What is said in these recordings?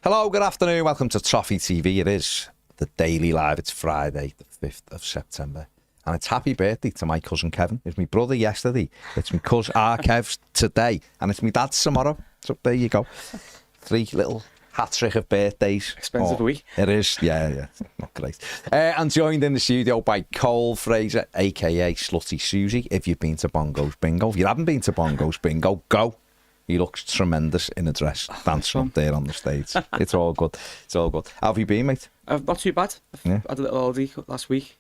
Hello, good afternoon. Welcome to Toffee TV. It is the Daily Live. It's Friday, the 5th of September. And it's happy birthday to my cousin Kevin. It was my brother yesterday. It's my cousin Kev's today. And it's my dad's tomorrow. So there you go. 3 little hat-trick of birthdays. Expensive week. It is, yeah. Not great. I'm joined in the studio by Cole Fraser, a.k.a. Slutty Susie. If you've been to Bongo's Bingo. If you haven't been to Bongo's Bingo, go. He looks tremendous in a dress, dancing up there on the stage. It's all good. It's all good. How have you been, mate? Not too bad. I've had a little holiday last week.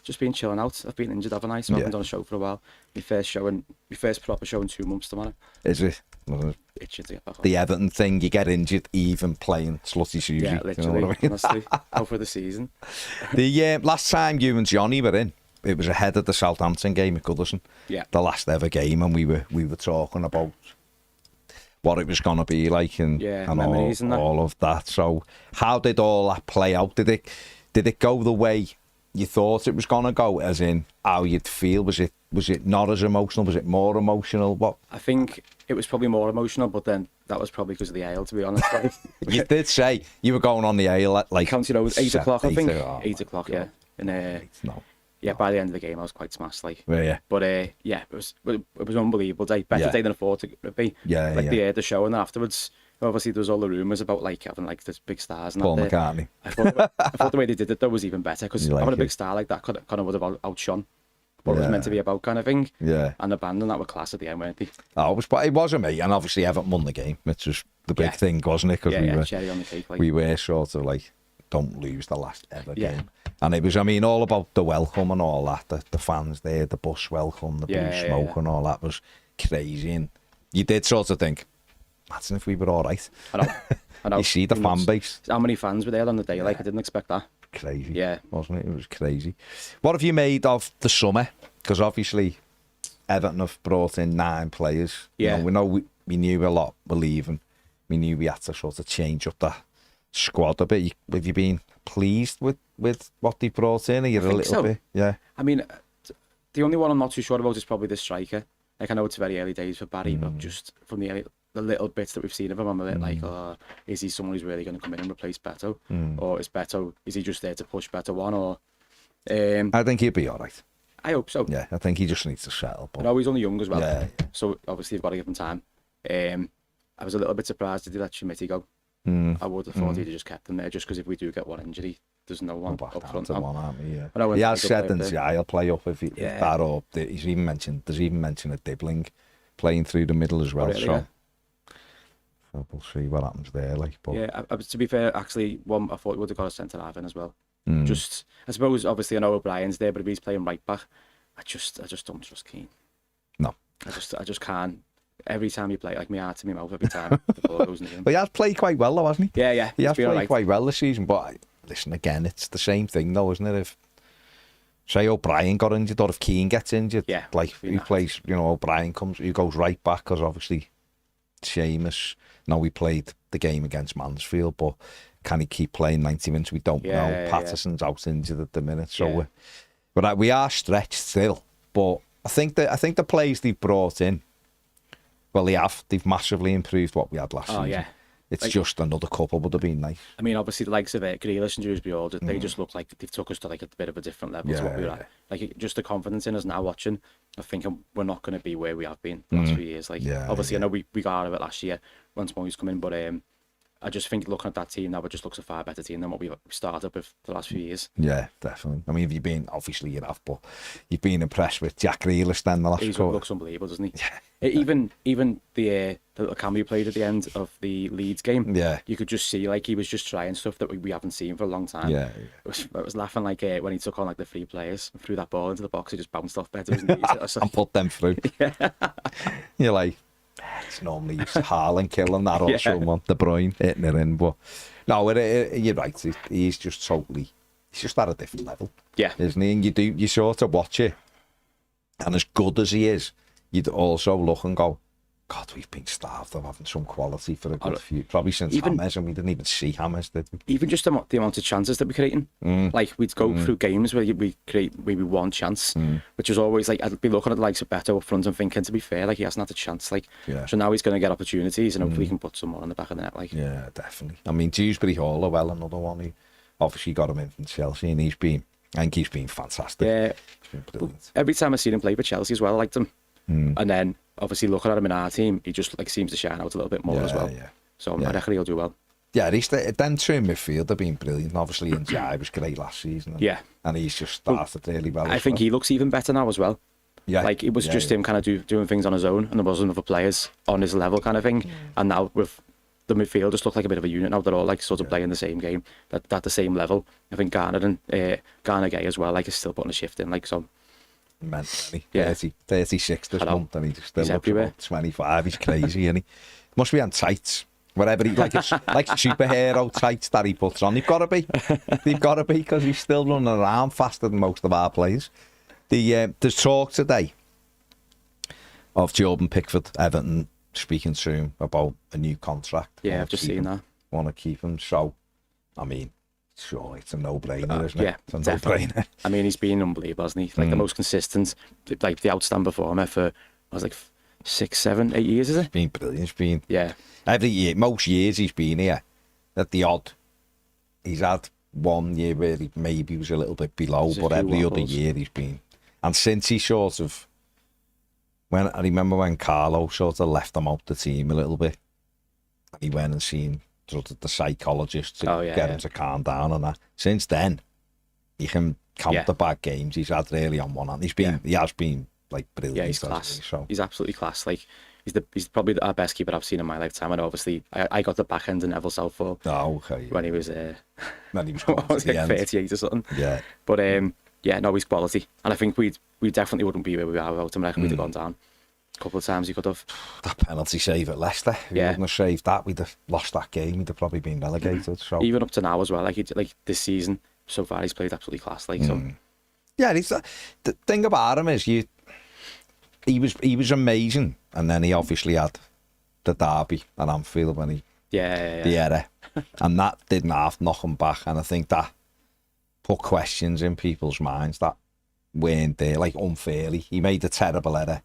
Just been chilling out. I've been injured, haven't I? So I haven't done a show for a while. My first proper show in 2 months tomorrow. Is it? Itching to get back on. The Everton thing, you get injured even playing Slutty Susie. Yeah, literally. You know what I mean? Honestly, out for the season. The last time you and Johnny were in, it was ahead of the Southampton game at Goodison. Yeah. The last ever game, and we were talking about what it was going to be like and all of that. So how did all that play out? Did it go the way you thought it was going to go, as in how you'd feel? Was it not as emotional? Was it more emotional? What? I think it was probably more emotional, but then that was probably because of the ale, to be honest. You did say you were going on the ale at like... Counted out 8 o'clock, I think. 8 o'clock, God. yeah. And by the end of the game, I was quite smashed, like. Yeah. But it was an unbelievable day. Better day than I thought it would be. Yeah, the show, and then afterwards, obviously there was all the rumours about like having like this big stars and Paul McCartney. I thought the way they did it though was even better, because having a big star like that kind of would have outshone what it was meant to be about, kind of thing. Yeah. And the band and that were class at the end, weren't they? Oh, it was amazing, and obviously Everton won the game, which was the big thing, wasn't it? Because cherry on the cake. Like. We were sort of like, don't lose the last ever game. And it was, all about the welcome and all that. The fans there, the bus welcome, the blue smoke and all that was crazy. And you did sort of think, imagine if we were all right. I know. You see the fan base. How many fans were there on the day? Like, I didn't expect that. Crazy. Yeah. Wasn't it? It was crazy. What have you made of the summer? Because obviously Everton have brought in 9 players. Yeah. We knew a lot were leaving. We knew we had to sort of change up the squad a bit. Have you been pleased with what they brought in? Are you a little bit? Yeah. I mean, the only one I'm not too sure about is probably the striker. Like, I know it's very early days for Barry, but just from the little bits that we've seen of him, I'm a bit like, is he someone who's really going to come in and replace Beto? Or is he just there to push Beto on? Or I think he'll be all right. I hope so. Yeah, I think he just needs to settle. But he's only young as well. Yeah. So obviously you've got to give him time. I was a little bit surprised that he let Schmidt go. I would have thought he'd have just kept him there, just because if we do get one injury, there's no one up front now. He has said he'll play up if that up. There's even mentioned a Dibbling playing through the middle as well. Really, so we'll see what happens there. To be fair, actually, I thought he would have got a centre half in as well. Just, I suppose, obviously, I know O'Brien's there, but if he's playing right back, I just don't trust Keane. No, I just can't. Every time you play, like, my heart's in my mouth every time the ball goes near him. But he has played quite well, though, hasn't he? Yeah. He has played quite well this season. But listen, again, it's the same thing, though, isn't it? If, say, O'Brien got injured, or if Keane gets injured, who plays, O'Brien who goes right back, because obviously Seamus, we played the game against Mansfield, but can he keep playing 90 minutes? We don't know. Patterson's out injured at the minute, so but we are stretched still. But I think the players they've brought in, well, they've massively improved what we had last season. Yeah. It's just another couple would have been nice. I mean, obviously the likes of Grealish and Dewsbury, they just look like they've took us to like a bit of a different level to what we were at. Like, just the confidence in us now watching, I think we're not going to be where we have been the last few years. Like, obviously I know we got out of it last year once Moyes come in, but I just think looking at that team now, it just looks a far better team than what we started with the last few years. Yeah, definitely. I mean, obviously you have, but you've been impressed with Jack Grealish then the last He looks unbelievable, doesn't he? Yeah. Even the little cameo played at the end of the Leeds game, you could just see like he was just trying stuff that we haven't seen for a long time. Yeah. I was laughing like when he took on like the 3 players and threw that ball into the box, he just bounced off better, wasn't he? And put them through. Yeah. You're like, it's normally Haaland killing that or someone, De Bruyne hitting it in, but no, you're right. He's just at a different level, isn't he? And you sort of watch it, and as good as he is, you'd also look and go, God, we've been starved of having some quality for a good few. Probably since Hammers, and we didn't even see Hammers, did we? Even just the amount of chances that we're creating. Like, we'd go through games where we create maybe one chance, which was always like, I'd be looking at the likes of Beto up front and thinking, to be fair, like, he hasn't had a chance. Like, so now he's going to get opportunities, and hopefully he can put some more on the back of the net. Like, yeah, definitely. I mean, Dewsbury Hall, well, another one. He obviously got him in from Chelsea, and I think he's been fantastic. Yeah. He's been brilliant. Every time I've seen him play for Chelsea as well, I liked him. And then, obviously, looking at him in our team, he just like seems to shine out a little bit more as well. Yeah. So I reckon he'll do well. Yeah, then two midfield have been brilliant. Obviously, Njai was great last season. And he's just started really well. I think he looks even better now as well. Yeah. Like, it was just him kind of doing things on his own, and there wasn't other players on his level kind of thing. And now with the midfield, just look like a bit of a unit now. They're all like sort of playing the same game at the same level. I think Garner and Garner Gay as well, like, is still putting a shift in. Like, so. Mentally, 36 this month, and he just still looks about 25. He's crazy, and he must be on tights. Whatever he like, it's like superhero tights that he puts on. They've got to be, because he's still running around faster than most of our players. There's talk today of Jordan Pickford, Everton, speaking to him about a new contract. Yeah, I've just seen that. Want to keep him, so I mean. Sure, it's a no-brainer, isn't it? Yeah, it's a definitely. No-brainer. I mean, he's been unbelievable, hasn't he? Like, the most consistent, like, the outstanding performer for, like 6, 7, 8 years, is it? He's been brilliant. He's been... Yeah. Every year, most years he's been here, at the odd. He's had one year where he maybe was a little bit below, but every other year he's been... And since he sort of... I remember when Carlo sort of left him out the team a little bit, he went and seen... sort of the psychologist to get him to calm down and that. Since then, he can count the bad games he's had really on one hand. He has been like brilliant. Yeah, he's class. He's absolutely class. Like, he's probably our best keeper I've seen in my lifetime. And obviously, I got the back end in Neville Southall. Oh, okay. When he was like 38 or something. Yeah. But no, he's quality, and I think we definitely wouldn't be where we are without him. I reckon we'd have gone down. Couple of times he could have. That penalty save at Leicester, if he wouldn't have saved that, we'd have lost that game. We'd have probably been relegated. So even up to now as well, like this season so far, he's played absolutely class. Like so. Yeah, the thing about him is he was amazing, and then he obviously had the derby at Anfield when he the error, and that didn't half knock him back. And I think that put questions in people's minds that weren't there, like unfairly. He made a terrible error.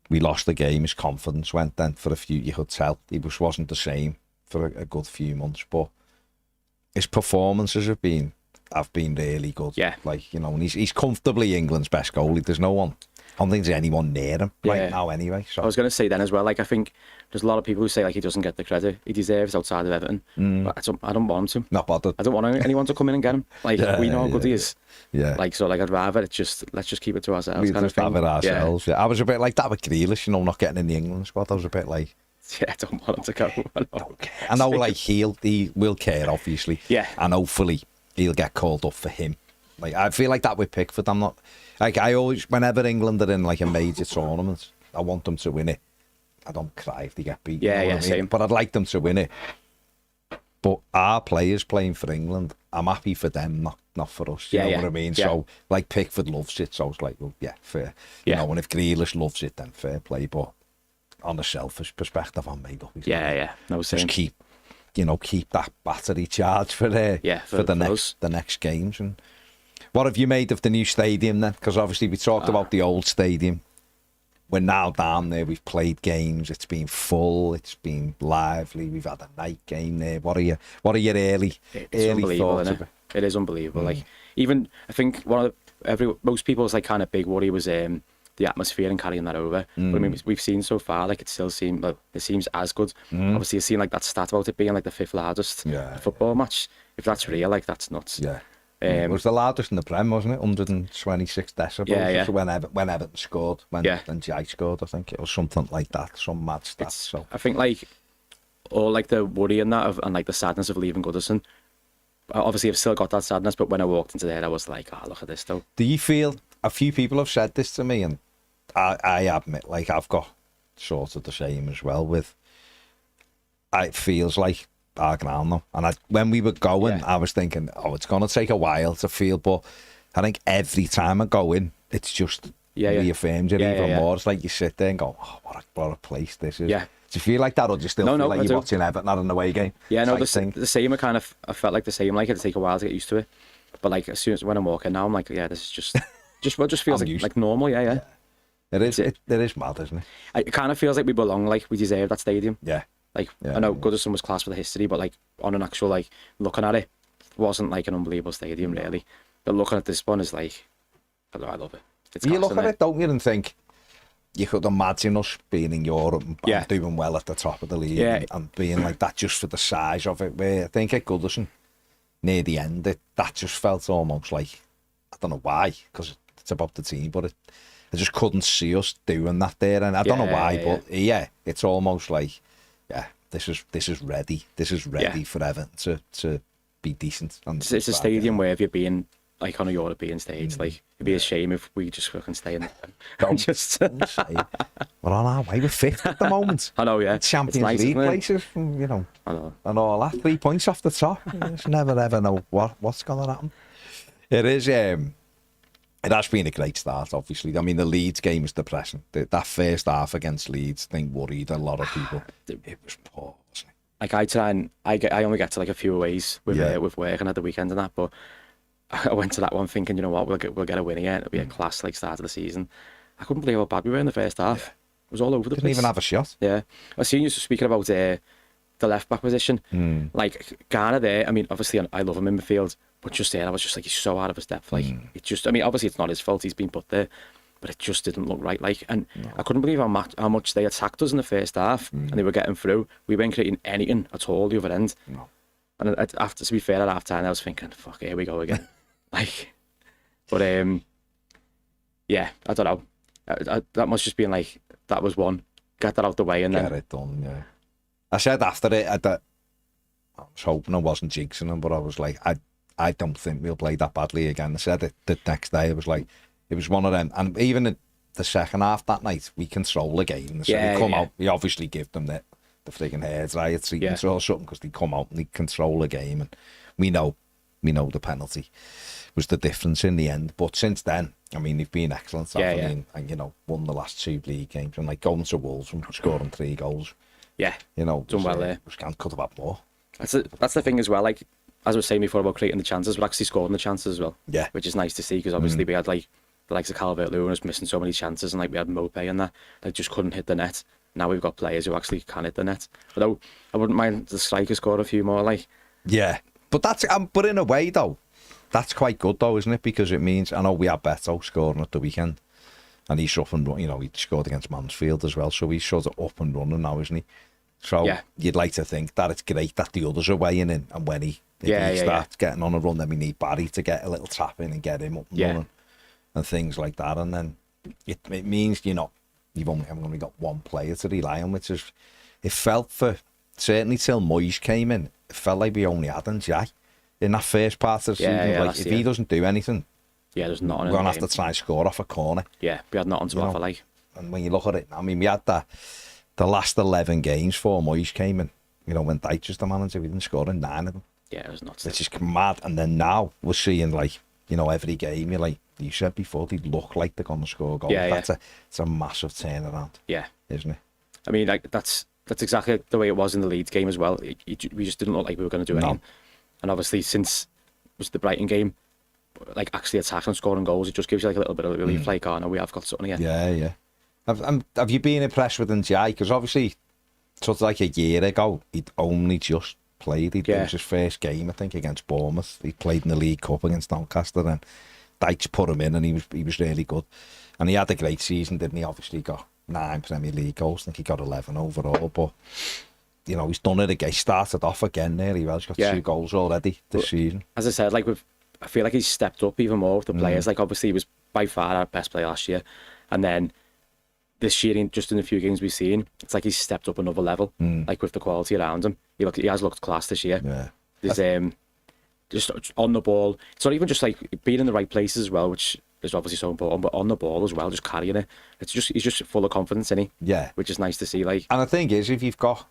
We lost the game, his confidence went then for a few, you could tell. He wasn't the same for a good few months, but his performances have been really good. Yeah. Like, you know, and he's comfortably England's best goalie. There's no one, I don't think there's anyone near him right now anyway. So I was going to say then as well, like, I think there's a lot of people who say like he doesn't get the credit he deserves outside of Everton, but I don't want him to. Not bothered. I don't want anyone to come in and get him. Like, we know how good he is. Yeah. Like, so like I'd rather let's just keep it to ourselves. We kind just of thing. have it ourselves. Yeah. I was a bit like that with Grealish, you know, not getting in the England squad. I was a bit like, I don't want him to go. I know, like he will care, obviously. Yeah. And hopefully he'll get called up for him. Like, I feel like that with Pickford. I'm not like, I always, whenever England are in like a major tournament, I want them to win it. I don't cry if they get beat. Yeah, you know what I mean? same. But I'd like them to win it. But our players playing for England, I'm happy for them, not for us. You know what I mean? Yeah. So, like, Pickford loves it, so it's like, well, yeah, fair. You know, and if Grealish loves it, then fair play. But on a selfish perspective, I'm made up. Yeah. No, same. Just keep that battery charged for the next games. And what have you made of the new stadium then? Because obviously we talked about the old stadium. We're now down there. We've played games. It's been full. It's been lively. We've had a night game there. What are your early thoughts of it? It is unbelievable. Like, even I think most people's like kind of big worry was the atmosphere and carrying that over. But I mean, we've seen so far, like, it seems as good. Obviously, you've seen like that stat about it being like the 5th largest football match. If that's real, like, that's nuts. Yeah. It was the loudest in the Prem, wasn't it? 126 decibels. Yeah. When Everton scored, when Jai scored, I think it was something like that, some mad stats. So I think like all like the worry and that and like the sadness of leaving Goodison. Obviously, I've still got that sadness, but when I walked into there, I was like, "Oh, look at this, though." Do you feel? A few people have said this to me, and I admit, like, I've got sort of the same as well. It feels like our ground now, and when we were going, I was thinking, it's going to take a while to feel, but I think every time I go in, it's just reaffirms it even more. It's like you sit there and go, oh, what a place this is. Yeah. Do you feel like that, or do you still feel like you're watching Everton at an away game? Yeah, no, the same. I felt like the same. Like, it'd take a while to get used to it. But like, as soon as when I'm walking now, I'm like, yeah, this is just feels like normal. Yeah. It is mad, isn't it? It kind of feels like we belong, like we deserve that stadium. Yeah. Like, I know Goodison was class for the history, but like on an actual, like, looking at it, wasn't like an unbelievable stadium really. But looking at this one is like, I love it. You look at it, don't you, and think, you could imagine us being in Europe and doing well at the top of the league and being like that just for the size of it. Where I think at Goodison, near the end, that just felt almost like, I don't know why, because it's about the team, but I just couldn't see us doing that there, and I don't know why, but it's almost like, this is ready. This is ready for Everton to be decent. And it's a stadium where if you're being like on a European stage, like it'd be a shame if we just fucking stay in there. Don't say. We're on our way. We're fifth at the moment. I know, yeah. Champions League places, you know, I know, and all that. 3 points off the top. You just never ever know what's going to happen. It is. It has been a great start, obviously. I mean, the Leeds game is depressing. That first half against Leeds, I think, worried a lot of people. It was poor, wasn't it? Like, I only get to like a few aways with work and at the weekend and that, but I went to that one thinking, you know what, we'll get a win here. It'll be a class like start of the season. I couldn't believe how bad we were in the first half. It was all over the place. Didn't even have a shot. Yeah. I seen you speaking about the left back position. Like, Garner there, I mean, obviously I love him in midfield, but just there, I was just like, he's so out of his depth. Like, it just, I mean, obviously it's not his fault, he's been put there, but it just didn't look right. Like, and I couldn't believe how much they attacked us in the first half, and they were getting through. We weren't creating anything at all the other end. No. And after, to be fair, at half time, I was thinking, fuck, here we go again. Like, but yeah, I don't know. That must just been like, that was one. Get that out the way and get it done. Yeah. I said after it, I was hoping I wasn't jinxing them, but I was like, I don't think we'll play that badly again. I said it the next day. It was like, it was one of them. And even in the second half that night, we control the game. So we come out, we obviously give them the frigging heads right treatment or something, because they come out and they control the game, and we know the penalty was the difference in the end. But since then, I mean, they've been excellent. And you know, won the last 2 league games, and like going to Wolves and scoring 3 goals. Yeah, you know, done well there. Could have had more. That's the thing as well. Like, as I was saying before about creating the chances, we're actually scoring the chances as well. Yeah, which is nice to see, because obviously we had like the likes of Calvert-Lewin was missing so many chances, and like we had Mopé and that just couldn't hit the net. Now we've got players who actually can hit the net. Although I wouldn't mind the striker score a few more. Like, yeah, but that's but in a way though, that's quite good though, isn't it? Because it means, I know we had Beto scoring at the weekend, and he's up and running. You know, he scored against Mansfield as well, so he's sort of up and running now, isn't he? So you'd like to think that it's great that the others are weighing in, and when he starts getting on a run, then we need Barry to get a little tap in and get him up and running and things like that. And then it means, you know, you've only got one player to rely on, which is, it felt for, certainly till Moyes came in, it felt like we only had Ndiaye in that first part of the season. Like, if he doesn't do anything, there's nothing. We're going to have to try and score off a corner. Yeah, we had nothing to offer, like. And when you look at it, I mean, we had the last 11 games for Moyes came in, you know, when Dyche was the manager, we didn't score in 9 of them. Yeah, it was nuts. Which is mad. And then now we're seeing, like, you know, every game, you're like, you said before, they look like they're going to score goals. It's a massive turnaround. Yeah. Isn't it? I mean, like, that's exactly the way it was in the Leeds game as well. We just didn't look like we were going to do anything. And obviously, since it was the Brighton game, like, actually attacking and scoring goals, it just gives you like a little bit of relief. Like, oh no, we have got something here. Yeah. Have you been impressed with Ndiaye? Because obviously, sort of like a year ago, he'd only just played. It was his first game, I think, against Bournemouth. He played in the League Cup against Doncaster, and Dyche put him in, and he was really good. And he had a great season, didn't he? Obviously, got 9 Premier League goals. I think he got 11 overall. But, you know, he's done it again. He started off again nearly well. He's got 2 goals already this season. As I said, like, I feel like he's stepped up even more with the players. Like, obviously, he was by far our best player last year. And then this year, just in the few games we've seen, it's like he's stepped up another level, like with the quality around him. He has looked class this year. Yeah. There's just on the ball. It's not even just like being in the right places as well, which is obviously so important, but on the ball as well, just carrying it. He's just full of confidence, isn't he? Yeah. Which is nice to see. Like, and the thing is, if you've got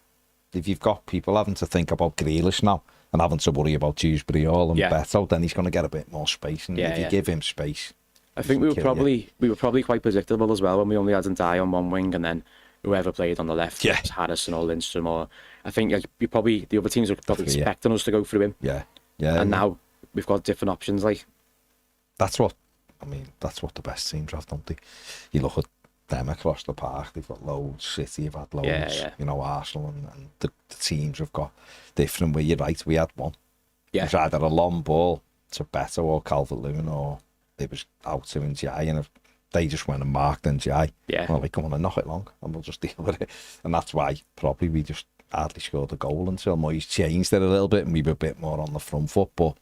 people having to think about Grealish now and having to worry about Dewsbury Hall and Beto, then he's going to get a bit more space. And if you give him space, I think we were probably quite predictable as well when we only had Ndiaye on one wing and then whoever played on the left, was Harrison or Lindstrom, or I think like the other teams were probably expecting us to go through him. And now we've got different options. Like that's what the best teams have, don't they? You look at them across the park, they've got loads. City have had loads. You know, Arsenal and the teams have got different. Where you're right, we had one. It was either a long ball to Beto or Calvert-Lewin, or it was out to Ndiaye, and if they just went and marked Ndiaye, well, like, come on and knock it long, and we'll just deal with it. And that's why probably we just hardly scored a goal until Moyes changed it a little bit, and we were a bit more on the front foot. But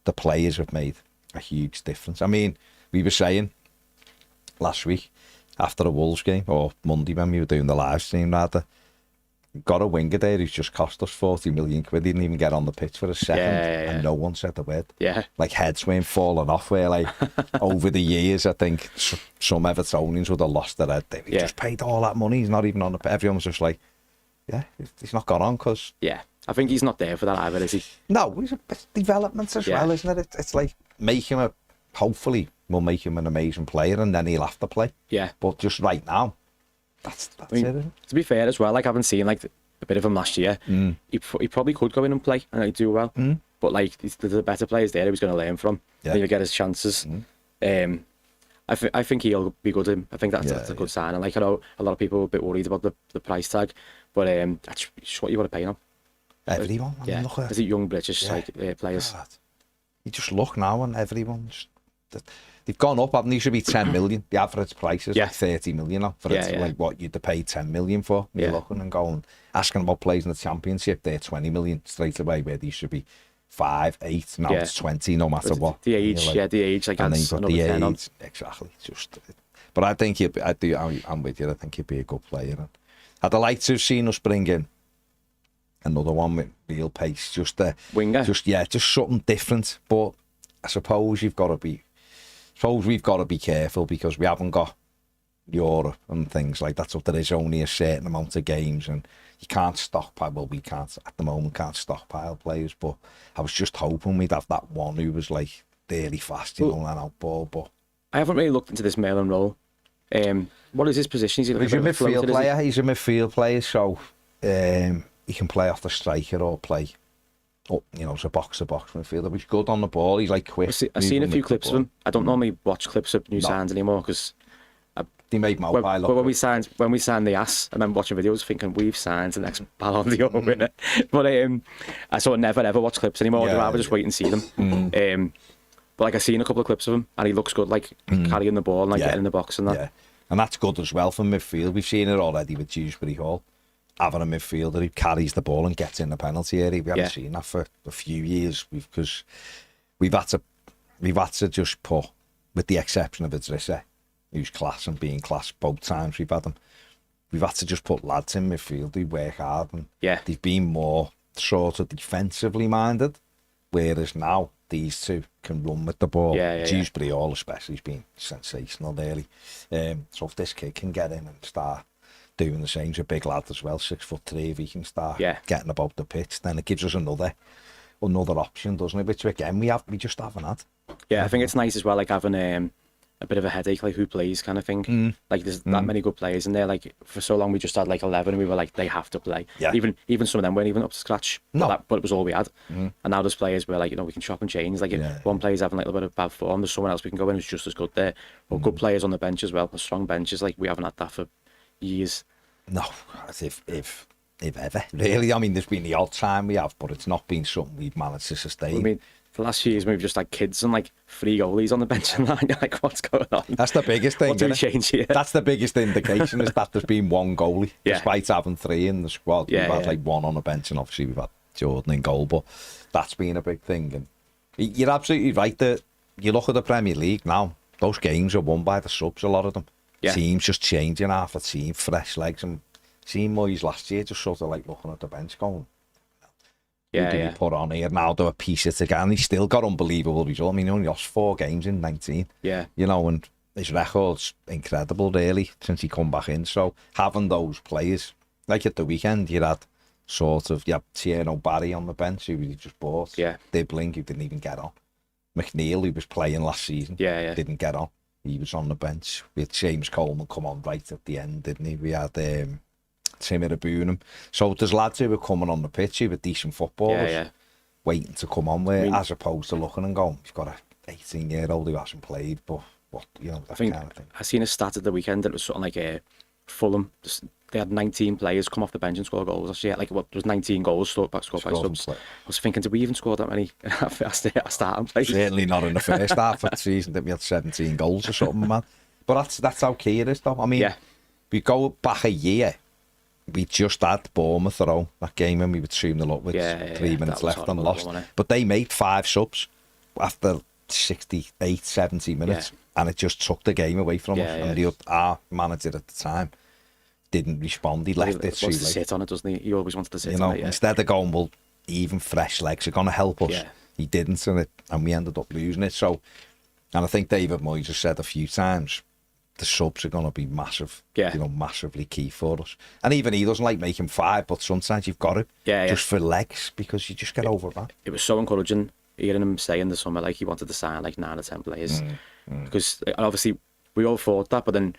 the players have made a huge difference. I mean, we were saying last week after the Wolves game, or Monday when we were doing the live stream rather, got a winger there who's just cost us 40 million quid. He didn't even get on the pitch for a second, and no one said a word. Like heads weren't falling off where, like, over the years, I think some Evertonians would have lost their head. He just paid all that money. He's not even on the pitch. Everyone was just like, he's not got on because... I think he's not there for that either, is he? No, it's development as well, isn't it? It's like, hopefully we'll make him an amazing player and then he'll have to play. But just right now, That's I mean, it. To be fair as well, like I haven't seen like a bit of him last year. He probably could go in and play and he'd do well. But like the better players there, he was going to learn from. He'll get his chances. I think he'll be good. I think that's a good sign. And like I know a lot of people are a bit worried about the price tag, but that's just what you want to pay now. Everyone. Look at young British players. God. You just look now and everyone's. They've gone up, haven't they? Should be 10 million. The average price is like 30 million now for it. Like what you'd pay 10 million for. You're looking and going, asking about players in the Championship, they're 20 million straight away, where they should be 5, 8. Now it's 20, no matter what. The age, the age. Like, and then you've got the age. Exactly. But I think I'm with you. I think he'd be a good player. And I'd like to have seen us bring in another one with real pace. Just winger. Just something different. But I suppose we've got to be careful because we haven't got Europe and things like that. So there is only a certain amount of games and you can't stockpile. Well, we can't at the moment, can't stockpile players. But I was just hoping we'd have that one who was like really fast, and out ball. But I haven't really looked into this Merlin role. What is his position? He's a midfield player. He's a midfield player, so he can play off the striker or play up, as a box-to-box midfielder. He's good on the ball. He's like quick. I've seen a few clips of him. I don't normally watch clips of new signs anymore because they made mobile. But when we signed the ass, I remember watching videos thinking we've signed the next Ballon d'Or winner. But I sort of never ever watch clips anymore. I'd rather just wait and see them. But like I've seen a couple of clips of him and he looks good, like carrying the ball and like getting in the box and that. Yeah, and that's good as well for midfield. We've seen it already with Dewsbury Hall. Having a midfielder who carries the ball and gets in the penalty area. We haven't seen that for a few years because we've had to just put, with the exception of Idrissa, who's class and being class both times we've had to just put lads in midfield who work hard and they've been more sort of defensively minded, whereas now these two can run with the ball. Dewsbury Hall especially has been sensational really. So if this kid can get in and start doing the same, he's a big lad as well, 6'3", if he can start getting about the pitch, then it gives us another option, doesn't it? Which again we just haven't had. I think it's nice as well, like having a bit of a headache, like who plays kind of thing. Like there's that many good players in there. Like for so long we just had like 11 and we were like they have to play. Even some of them weren't even up to scratch. But it was all we had. And now there's players where like we can chop and change. Like if one player's having like a bit of bad form, there's someone else we can go in who's just as good there. Or good players on the bench as well. Strong benches, like we haven't had that for years. No, as if ever really. I mean, there's been the odd time we have, but it's not been something we've managed to sustain. I mean, the last few years we've just had kids and like 3 goalies on the bench and that. You're like, what's going on? That's the biggest thing. What's going to change here? That's the biggest indication is that there's been one goalie, despite having 3 in the squad. We've had like 1 on the bench, and obviously we've had Jordan in goal, but that's been a big thing. And you're absolutely right that you look at the Premier League now; those games are won by the subs. A lot of them. Teams just changing half a team, fresh legs, and seeing Moyes last year just sort of like looking at the bench going, who did he put on here? Now do a piece it again. He's still got unbelievable results. I mean, he only lost 4 games in 19. And his record's incredible really since he come back in. So having those players, like at the weekend, you had Tierno Barry on the bench who he just bought. Dibbling, who didn't even get on. McNeil, who was playing last season, didn't get on. he was on the bench. We had James Coleman come on right at the end, didn't he? We had Tim Irabunum. So there's lads who were coming on the pitch who were decent footballers, waiting to come on with, as opposed to looking and going, you've got a 18-year-old who hasn't played, but what, you know, that kind of thing. I seen a stat at the weekend that it was something like Fulham. They had 19 players come off the bench and score goals. Actually, like there was 19 goals scored by subs. I was thinking, did we even score that many at starting place? Certainly not in the first half of the season. That we had 17 goals or something, man. But that's how key it is, though. I mean, we go back a year. We just had Bournemouth at home that game, and we were 2-0 up with 3 minutes left and lost. But they made 5 subs after 68, 70 minutes, and it just took the game away from us. And our manager at the time didn't respond. He left it too late. Sit on it, doesn't he? He always wanted to sit on it. Instead of going, well, even fresh legs are going to help us. He didn't, and we ended up losing it. So, and I think David Moyes has said a few times, the subs are going to be massive, you know, massively key for us. And even he doesn't like making 5, but sometimes you've got to, just for legs, because you just get over that. It was so encouraging hearing him say in the summer, like, he wanted to sign like 9 or 10 players. Because obviously we all thought that, but then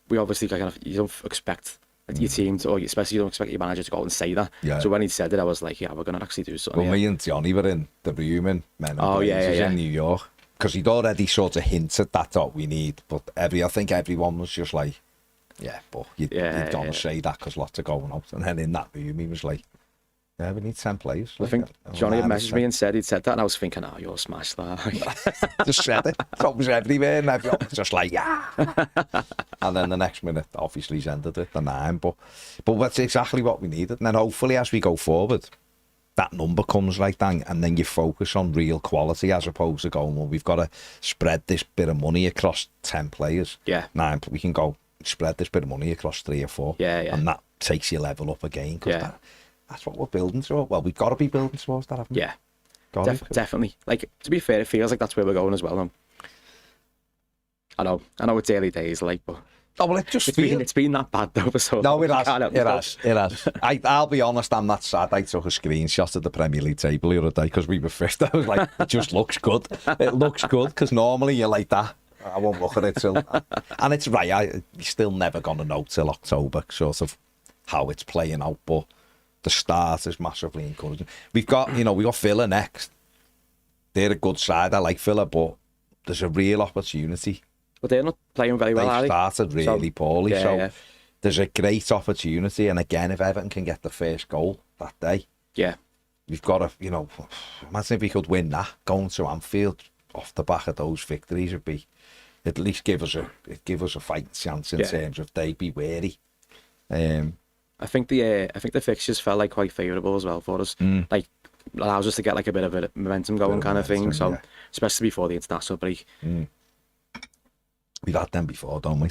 we obviously kind of, you don't expect your team to, or especially you don't expect your manager to go out and say that. So when he said it, I was like, we're going to actually do something. Well, me and Johnny were in the room in Men and Blazers in New York. Because he'd already sort of hinted that's what we need, but I think everyone was just like, but you don't say that because lots are going out. And then in that room, he was like, we need 10 players. I think Johnny had messaged me and said he'd said that, and I was thinking, you're smashed that. Just said it. It was everywhere, and everyone was just like, And then the next minute, obviously, he's ended it, the 9. But that's exactly what we needed. And then hopefully, as we go forward, that number comes right down, and then you focus on real quality as opposed to going, well, we've got to spread this bit of money across 10 players. 9, but we can go spread this bit of money across 3 or 4. And that takes your level up again. Because that's what we're building towards. Well, we've got to be building towards that, haven't we? Definitely. Like, to be fair, it feels like that's where we're going as well. I know it's early days, like, but well, it's been that bad though. So no, it has. I'll be honest, I'm not sad. I took a screenshot of the Premier League table the other day because we were first. I was like, it just looks good. It looks good because normally you're like that. I won't look at it till, and it's right. You're still never gonna know till October, sort of how it's playing out. But the start is massively encouraging. We've got Villa next. They're a good side. I like Villa, but there's a real opportunity. But they're not playing very well, are they? They started really poorly, there's a great opportunity. And again, if Everton can get the first goal that day, we've got to, imagine if we could win that, going to Anfield off the back of those victories would be, at least give us a fighting chance in terms of they be wary. I think the fixtures felt like quite favourable as well for us. Like, allows us to get like a bit of a momentum going kind of thing. So, especially before the international break. We've had them before, don't we?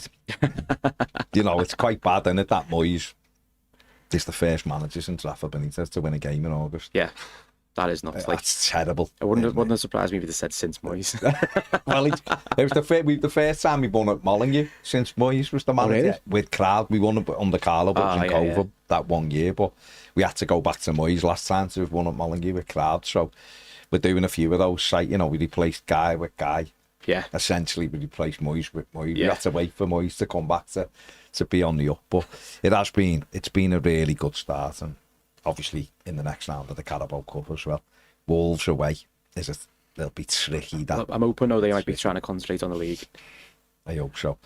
It's quite bad, isn't it, that Moyes is the first manager since Rafa Benitez to win a game in August. Yeah, that is nuts. That's terrible. It wouldn't have surprised me if they said since Moyes. Well, it was the first time we won at Molyneux since Moyes was the manager. Really? With crowd. We won under Carlo, but it was in COVID that one year. But we had to go back to Moyes last time to have won at Molyneux with crowd. So we're doing a few of those. We replaced Guy with Guy. Essentially, we replaced Moyes with Moyes. We had to wait for Moyes to come back to be on the up. But it's been a really good start, and obviously in the next round of the Carabao Cup as well. Wolves away they'll be tricky. I'm hoping they might be trying to concentrate on the league. I hope so.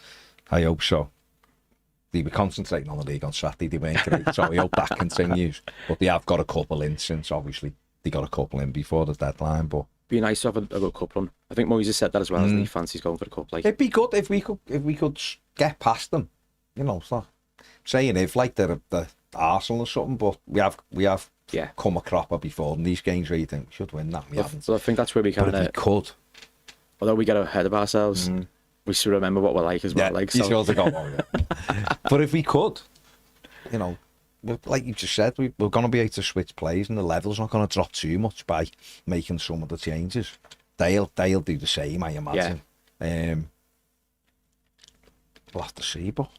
They were concentrating on the league on Saturday. They weren't great, so I hope that continues. But they have got a couple in since obviously they got a couple in before the deadline. But be nice to have a good cup run. I think Moyes has said that as well, as he fancies going for the cup. Like, it'd be good if we could get past them. It's not saying if like they're Arsenal or something, but we have come a cropper before in these games where you think we should win that. We haven't. So I think that's where we kind of. But if we could, although we get ahead of ourselves, we should remember what we're like as well. You sure to go. But if we could, like you just said, we're going to be able to switch plays, and the level's not going to drop too much by making some of the changes. They'll do the same, I imagine. We'll have to see, but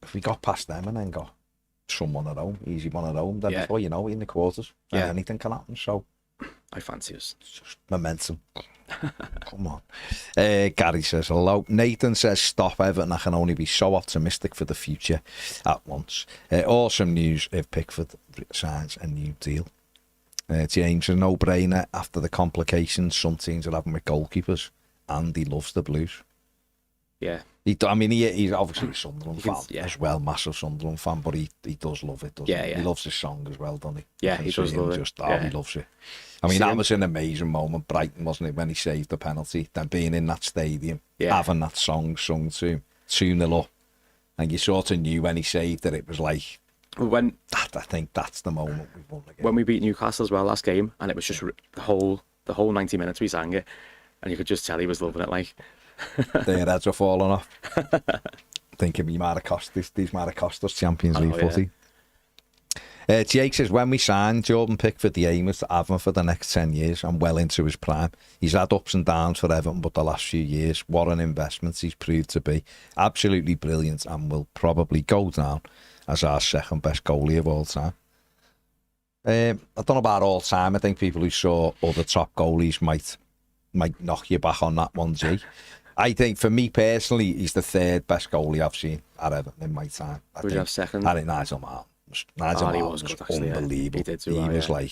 if we got past them and then got someone at home, easy one at home, then before you know it, in the quarters, anything can happen. So I fancy us. It's just momentum. Come on. Gary says, hello. Nathan says, stop Everton. I can only be so optimistic for the future at once. Awesome news if Pickford signs a new deal. James, a no-brainer after the complications some teams are having with goalkeepers, and he loves the Blues. Yeah. He's obviously a Sunderland fan as well, massive Sunderland fan, but he does love it, doesn't he? He loves his song as well, doesn't he? Yeah, he does love it. He loves it. I mean, that was an amazing moment, Brighton, wasn't it, when he saved the penalty, then being in that stadium, having that song sung to him, 2-0 up, and you sort of knew when he saved it, it was like, I think that's the moment we won again. When we beat Newcastle as well last game, and it was just the whole 90 minutes we sang it, and you could just tell he was loving it, like. Their heads are falling off. Thinking these might have cost us Champions League footy. Jake says, when we signed Jordan Pickford, the aim was to have him for the next 10 years and well into his prime. He's had ups and downs for Everton, but the last few years, what an investment he's proved to be. Absolutely brilliant, and will probably go down as our second best goalie of all time. I don't know about all time. I think people who saw other top goalies might knock you back on that one, Jake. I think, for me personally, he's the third best goalie I've seen at Everton in my time. Would you have second? I think Nigel Martin. He was unbelievable. He was like,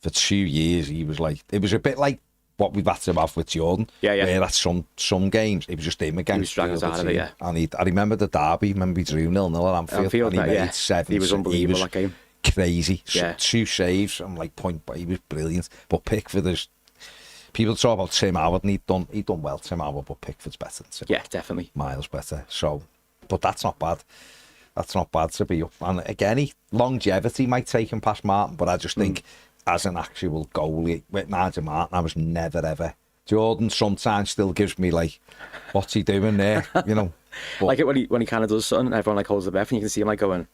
for 2 years, he was like, it was a bit like what we've had to have with Jordan. Where at some games, it was just him against the other team. And I remember the derby, we drew 0-0 at Anfield, and he made 7. He was unbelievable that game. Crazy. 2 saves, and like he was brilliant. But Pickford is... People talk about Tim Howard, and he done well, Tim Howard, but Pickford's better than Tim. Yeah, definitely. Miles better. So, but that's not bad. That's not bad to be up. And again, longevity might take him past Martin, but I just think as an actual goalie, with Nigel Martin, I was never ever. Jordan sometimes still gives me like, what's he doing there? You know? But, like it when he kind of does something, everyone like holds the breath, and you can see him like going...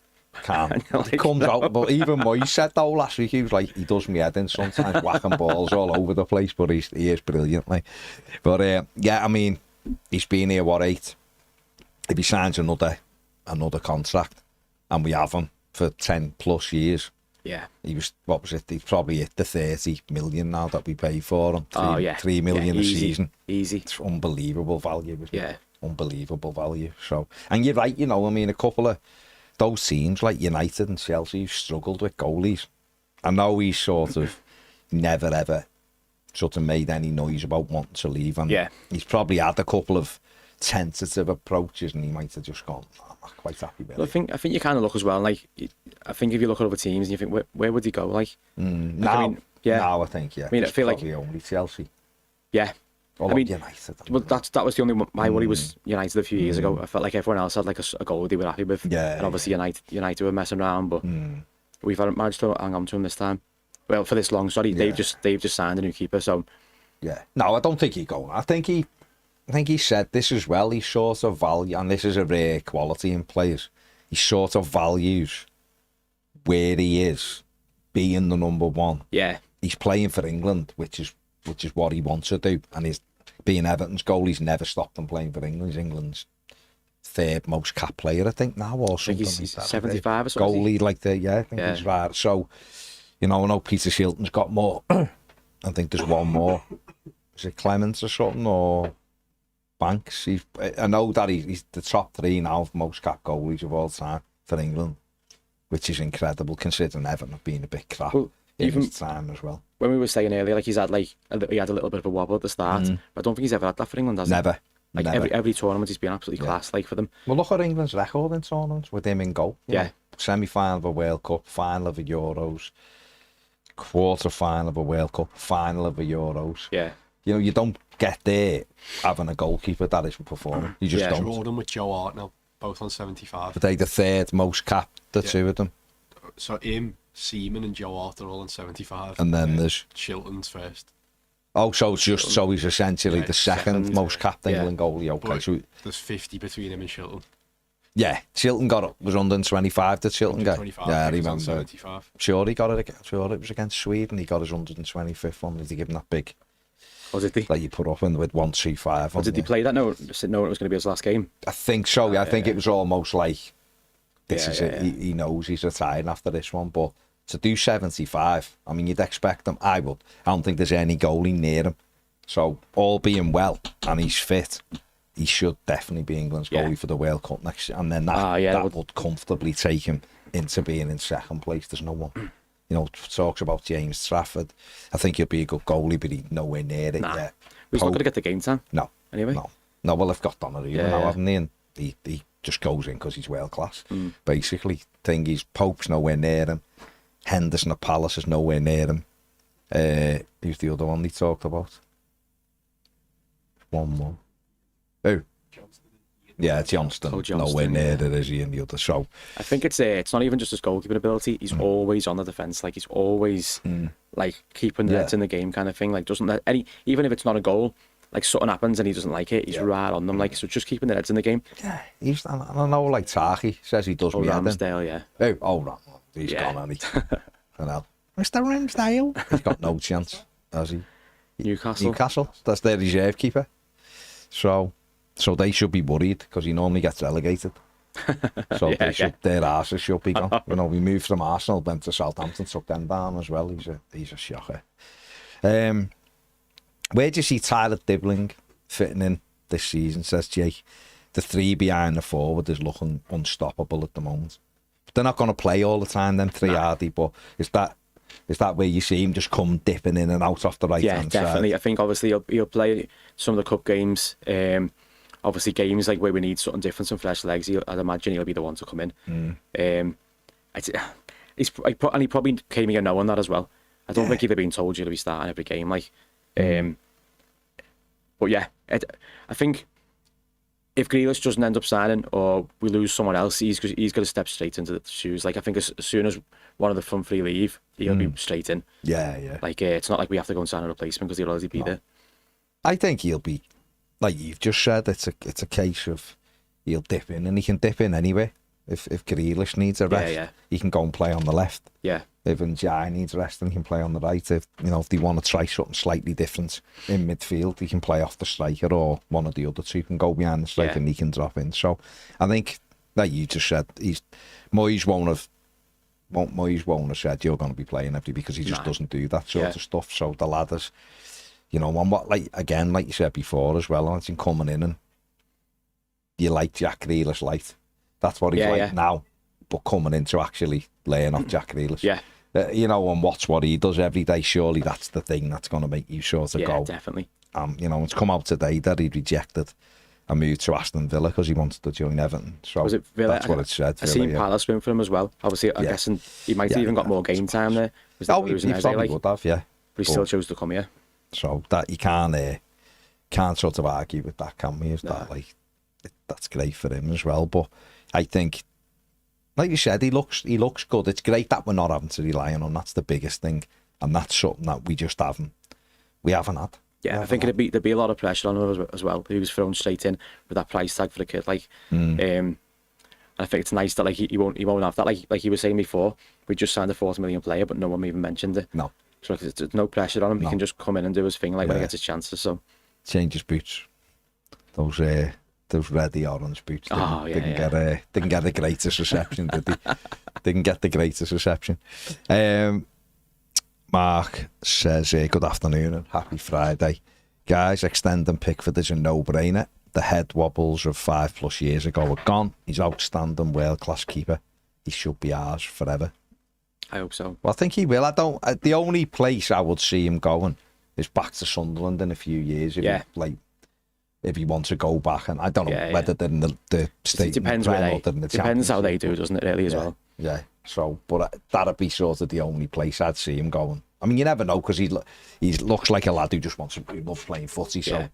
Like, it comes out, but even what he said though last week, he was like, he does me head in sometimes, whacking balls all over the place, but he is brilliant. Like. But yeah, I mean, he's been here 8? If he signs another contract, and we have him for 10 plus years, he was, what was it? He's probably hit the 30 million now that we pay for him. 3 million a season. Easy. It's unbelievable value, isn't it? Unbelievable value. So, and you're right, you know, I mean, a couple of those teams like United and Chelsea who've struggled with goalies. I know he's sort of never ever sort of made any noise about wanting to leave, and he's probably had a couple of tentative approaches, and he might have just gone, I'm not quite happy with it. I think you kind of look as well, like, I think if you look at other teams and you think, where would he go? Like, now I think, I mean, I feel like only Chelsea. I mean, United. Well, that was the only one. My worry was United a few years ago. I felt like everyone else had like a goal they were happy with. And obviously United were messing around, but we've managed to hang on to him this time. Well, for this long, sorry, they've just signed a new keeper. So no, I don't think he's going. I think he said this as well. He sort of value, and this is a rare quality in players. He sort of values where he is, being the number one. He's playing for England, which is what he wants to do, and he's being Everton's goal. He's never stopped him playing for England. He's England's third most cap player, I think, now, or something. He's like 75 or something. Goalie like that, I think he's right. So, you know, I know Peter Shilton's got more. I think there's one more. Is it Clements or something, or Banks? I know that he's the top 3 now of most cap goalies of all time for England, which is incredible considering Everton have been a bit crap. Well, even his time as well. When we were saying earlier, like he had a little bit of a wobble at the start, but I don't think he's ever had that for England, has he? Never. Like every tournament, he's been absolutely class, like for them. Well, look at England's record in tournaments with him in goal. Semi-final of a World Cup, final of a Euros, quarter-final of a World Cup, final of a Euros. You know, you don't get there having a goalkeeper that isn't performing. You just don't. Jordan with Joe Hart now, both on 75. But they the third most cap, the two of them. So him, Seaman and Joe Hart are all on 75. And then there's Shilton's first. Oh, so it's just so he's essentially the second most capped England goalie. Okay, so there's 50 between him and Shilton. Yeah, Shilton was under 25. Did Shilton get? Yeah, I remember. 75. Sure, he got it again. Sure, it was against Sweden. He got his 125th one. Did he give him that big? Oh, did he? That you put up in with 125. Oh, did he play that? No, it was going to be his last game. I think so. I think it was almost like this is it. He knows he's retiring after this one, but to do 75, I mean, you'd expect him. I don't think there's any goalie near him. So, all being well, and he's fit, he should definitely be England's goalie for the World Cup next year. And then that would comfortably take him into being in second place. There's no one, you know, talks about James Trafford. I think he'll be a good goalie, but he's nowhere near it yet. He's not going to get the game time. No. Anyway. No, well, they've got Donnarumma now, haven't they? And he just goes in because he's world class. Basically, thing is, Pope's nowhere near him. Henderson at Palace is nowhere near him. Who's the other one they talked about? One more. Who? Yeah, Johnston. Nowhere near it, is he? In the other. So I think it's not even just his goalkeeping ability. He's always on the defence. Like, he's always like keeping the heads in the game, kind of thing. Like, doesn't let any, even if it's not a goal, like something happens and he doesn't like it, he's right on them. Like, so just keeping the heads in the game. Yeah, he's. I don't know. Like Taki says, he does. Ramsdale, yeah. Ramsdale. He's gone, hasn't he? I know. Mr. Ramsdale. He's got no chance, has he? Newcastle. That's their reserve keeper. So they should be worried because he normally gets relegated. So their arses should be gone. You know, we moved from Arsenal, went to Southampton, took them down as well. He's a shocker. Where do you see Tyler Dibling fitting in this season? Says Jake. The three behind the forward is looking unstoppable at the moment. They're not going to play all the time, them three, are they? But is that where you see him just come dipping in and out off the right hand side? Yeah, definitely. I think obviously he'll play some of the cup games. Obviously games like where we need something different, some fresh legs. I'd imagine he'll be the one to come in. He probably came here knowing that as well. I don't think he'd have been told you'll be starting every game. Like, but yeah, I think if Grealish doesn't end up signing or we lose someone else, he's going to step straight into the shoes. Like, I think as soon as one of the front three leave, he'll be straight in. Yeah. Like, it's not like we have to go and sign a replacement because he'll already be there. I think he'll be, like you've just said, it's a case of he'll dip in, and he can dip in anyway. If Grealish needs a rest, he can go and play on the left. Yeah. If Njai needs a rest, then he can play on the right. If they want to try something slightly different in midfield, he can play off the striker, or one of the other two can go behind the striker and he can drop in. So I think, like you just said, Moyes won't have said you're going to be playing every, because he just doesn't do that sort of stuff. So the ladders, like you said before as well, on him coming in, and you like Jack Grealish light. That's what he's like now, but coming in to actually laying off Jack Grealish. Yeah. And watch what he does every day. Surely that's the thing that's going to make you sort of go. Yeah, definitely. It's come out today that he rejected a move to Aston Villa because he wanted to join Everton. So was it Villa? That's what it said. I've seen Palace win for him as well. Obviously, I'm guessing he might have even got more game time there. He probably would have, yeah. But he still chose to come here. So that you can't sort of argue with that, can we? That's great for him as well. But I think, like you said, he looks good. It's great that we're not having to rely on him. That's the biggest thing, and that's something that we haven't had. Yeah, I think there'd be a lot of pressure on him as well. He was thrown straight in with that price tag for the kid. I think it's nice that he won't have that. Like he was saying before, we just signed a 40 million player, but no one even mentioned it. No, so there's no pressure on him. He can just come in and do his thing when he gets his chances. So change his boots. Those reddy orange boots didn't get the greatest reception, did they? Didn't get the greatest reception. Mark says, good afternoon and happy Friday. Guys, extending Pickford is a no-brainer. The head wobbles of 5+ years ago are gone. He's outstanding, world-class keeper. He should be ours forever. I hope so. Well, I think he will. The only place I would see him going is back to Sunderland in a few years. If he wants to go back, and I don't know whether they're in the state. It depends depends how they do, doesn't it? Really, as well. Yeah. So, but that'd be sort of the only place I'd see him going. I mean, you never know, because he looks like a lad who just loves playing footy. So,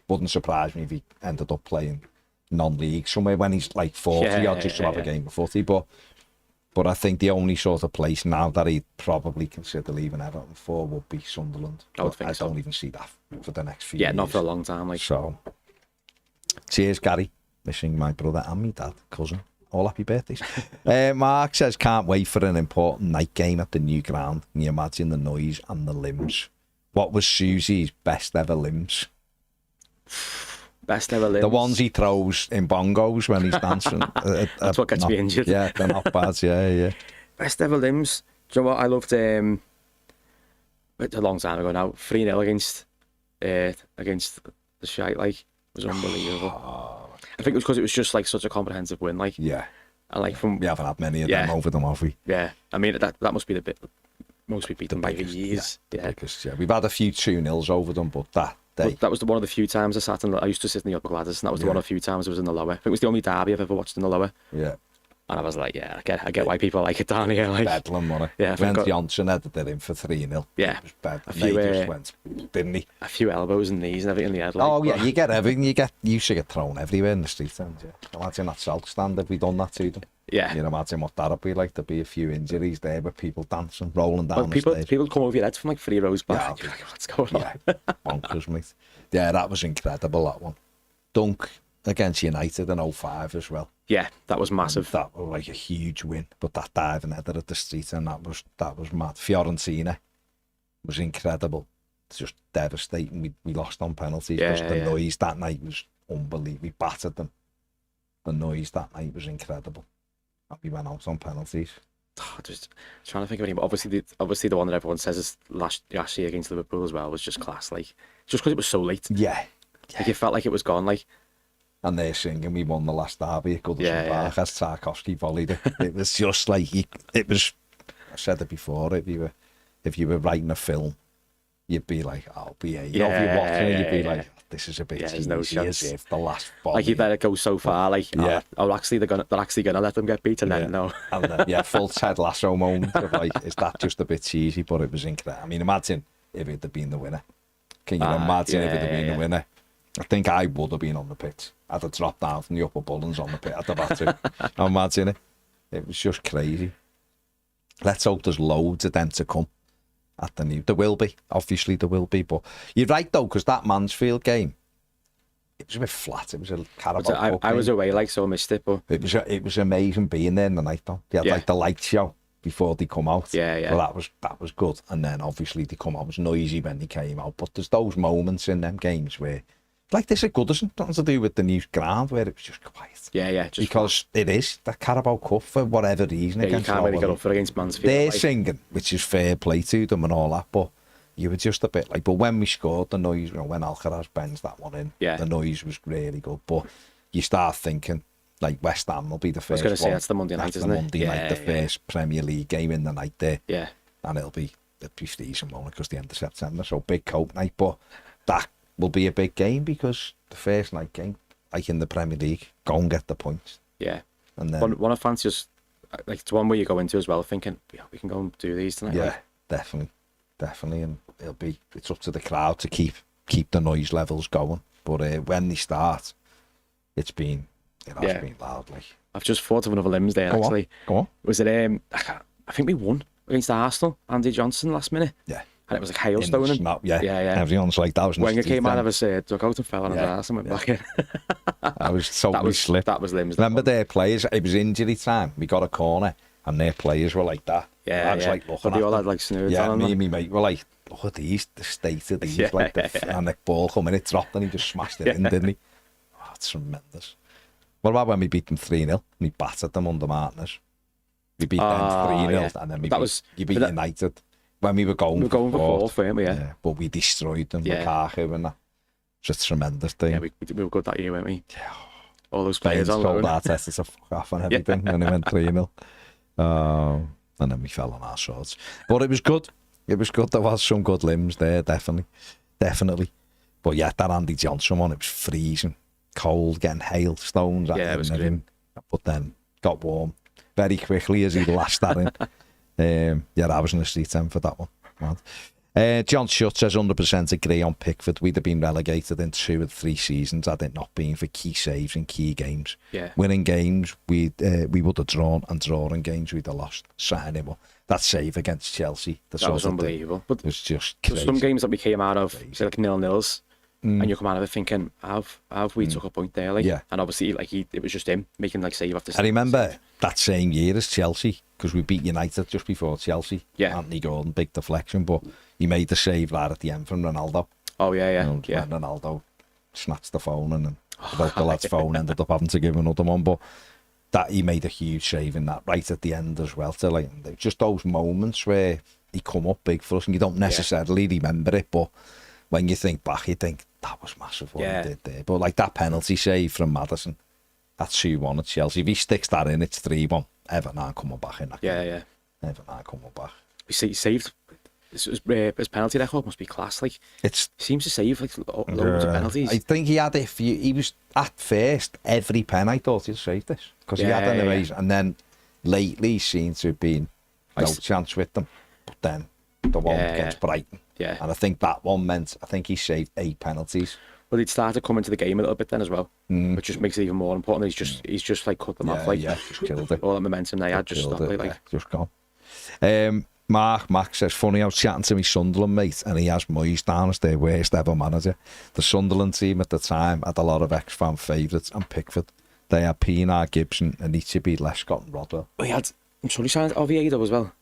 wouldn't surprise me if he ended up playing non-league somewhere when he's like 40 or just to have a game of footy. But I think the only sort of place now that he'd probably consider leaving Everton for would be Sunderland. I don't even see that for the next few years. Yeah, not for a long time. So, cheers, Gary. Missing my brother and my dad, cousin. All happy birthdays. Mark says, can't wait for an important night game at the new ground. Can you imagine the noise and the limbs? What was Susie's best ever limbs? Best ever limbs? The ones he throws in bongos when he's dancing. That's what gets me injured. Yeah, they're not bad. Yeah. Best ever limbs? Do you know what? I loved, a long time ago now, 3-0 against the Shite, like, it was unbelievable. I think it was because it was just, like, such a comprehensive win, like. Yeah. And, like, from... We haven't had many of them over them, have we? Yeah. I mean, that must be the bit... Most we beat them by years. Yeah. Biggest, yeah. We've had a few 2-0s over them, but that day... But that was one of the few times I used to sit in the upper ladders, and that was the one of the few times I was in the lower. I think it was the only derby I've ever watched in the lower. Yeah. And I was like, yeah, I get why people like it down here. Like, Bedlam, wasn't it? Yeah. When Johnson headed it in for 3-0. Yeah. It was bad. They just went, didn't he? A few elbows and knees and everything in the head. Like, oh, yeah, you get everything. You should get thrown everywhere in the street. And, imagine that South stand if we done that to them. Yeah. You imagine what that'd be like. There'd be a few injuries there with people dancing, rolling down the stairs. People come over your head from like 3 rows back. Yeah, like, what's going on? Yeah, bonkers, mate. Yeah, that was incredible, that one. Dunk against United in 05 as well. Yeah, that was massive. And that was like a huge win, but that diving header at the street, and that was mad. Fiorentina was incredible. It's just devastating. We lost on penalties because the noise that night was unbelievable. We battered them. The noise that night was incredible. And we went out on penalties. Just trying to think of any, but obviously the one that everyone says is last year against Liverpool as well was just class. Like, just because it was so late. Yeah. Like, it felt like it was gone. Like. And they're singing, we won the last derby at Goodison Park as Tarkovsky volleyed it. It was just like, I said it before, if you were writing a film, you'd be like, I'll be here. If you're watching it, you'd be like, this is a bit easy no chance. as if the last volley. Like, you let it go so far, like, they're actually gonna let them get beat and then no. And then, full Ted Lasso moment of like, is that just a bit cheesy? But it was incredible. I mean, imagine if it had been the winner. Can you imagine if it had been the winner? I think I would have been on the pitch. I'd have dropped down from the upper Bullens on the pit at the batter. Imagine it. It was just crazy. Let's hope there's loads of them to come at the new. There will be. Obviously there will be. But you're right though, because that Mansfield game, it was a bit flat. It was a Carabao Cup I was away, like, so I missed it. But it was amazing being there in the night though. They had like the light show before they come out. Yeah. Well, that was good. And then obviously they come out. It was noisy when they came out. But there's those moments in them games where, like this at Goodison, nothing to do with the new ground, where it was just quiet. Yeah. Just because it is the Carabao Cup for whatever reason. Yeah, you can't really get up for against Mansfield. They're singing, which is fair play to them and all that, but you were just a bit like, but when we scored, the noise, when Alcaraz bends that one in, the noise was really good. But you start thinking, like, West Ham will be the first. I was going to say, that's the Monday night, isn't it? Monday night, the first Premier League game in the night there. Yeah. And it'll be freezing, won't it, because the end of September, so big coat night. But that will be a big game because the first night game, like in the Premier League, go and get the points. Yeah. And then one of fancies, like, it's one where you go into as well thinking, we can go and do these tonight. Yeah, like. Definitely, and it's up to the crowd to keep the noise levels going. But when they start, it has been loud. Like, I've just thought of another limbs there. Go on. Was it I think we won against Arsenal, Andy Johnson last minute. Yeah. And it was like hailstone. Yeah. Everyone's like, that was Wenger came out of his dugout and fell on his ass and went back in. I was totally slipped. That was limbs. Remember their players? It was injury time. We got a corner, and their players were like that. Yeah, I was like, looking but they all had like snoods on them. Me and my mate were like, look at these, the state of these, and the ball coming, it dropped, and he just smashed it in, didn't he? Oh, it's tremendous. What about when we beat them 3-0? We battered them under Martinez. We beat them 3-0, and then you beat United. When we were going for fourth, weren't we? Yeah. But we destroyed them, Lukaku and that. It's a tremendous thing. Yeah, we were good that year, weren't we? Yeah. All those players on loan. Arteta's a fuck off and everything, and he went 3-0. And then we fell on our swords. But it was good. It was good. There was some good limbs there, definitely. But yeah, that Andy Johnson one, it was freezing, cold, getting hailstones at it was grim. But then got warm very quickly as he lashed that in. I was in the street then for that one. John Shutt says 100% agree on Pickford. We'd have been relegated in 2 or 3 seasons had it not been for key saves in key games. Yeah. Winning games, we would have drawn, and drawing games we'd have lost. Sign him up. That save against Chelsea. That was unbelievable. But it was just crazy. Some games that we came out of, say like 0-0s, and you come out of it thinking, have we took a point there? Like, and obviously, like, it was just him making like save after save. I remember that same year as Chelsea, because we beat United just before Chelsea. Yeah. Anthony Gordon, big deflection, but he made the save right at the end from Ronaldo. Oh, yeah. When Ronaldo snatched the phone and broke the lad's phone, ended up having to give another one. But that he made a huge save in that right at the end as well. So like just those moments where he come up big for us, and you don't necessarily remember it, but when you think back, you think that was massive what he did there. But like that penalty save from Maddison, that's 2-1 at Chelsea. If he sticks that in, it's 3-1. Everton aren't coming back in that game. Everton aren't coming back. He saved. His penalty record must be class. Like he seems to save like loads of penalties. I think he had he was at first every pen I thought he'd saved this because he had an amazing, and then lately he seems to have been no chance with them. But then the one against Brighton, and I think that one meant he saved 8 penalties. Well, he'd started coming to the game a little bit then as well, which just makes it even more important. He's just like cut them off, like just killed it. All the momentum they had just stopped it, like just gone. Mark says, funny, I was chatting to my Sunderland mate and he has Moyes down as their worst ever manager. The Sunderland team at the time had a lot of ex-fan favourites and Pickford. They had Pienaar, Gibson, and Anichebe, Lescott and Rodwell. Oh, he had, I'm sure he signed Oviedo as well.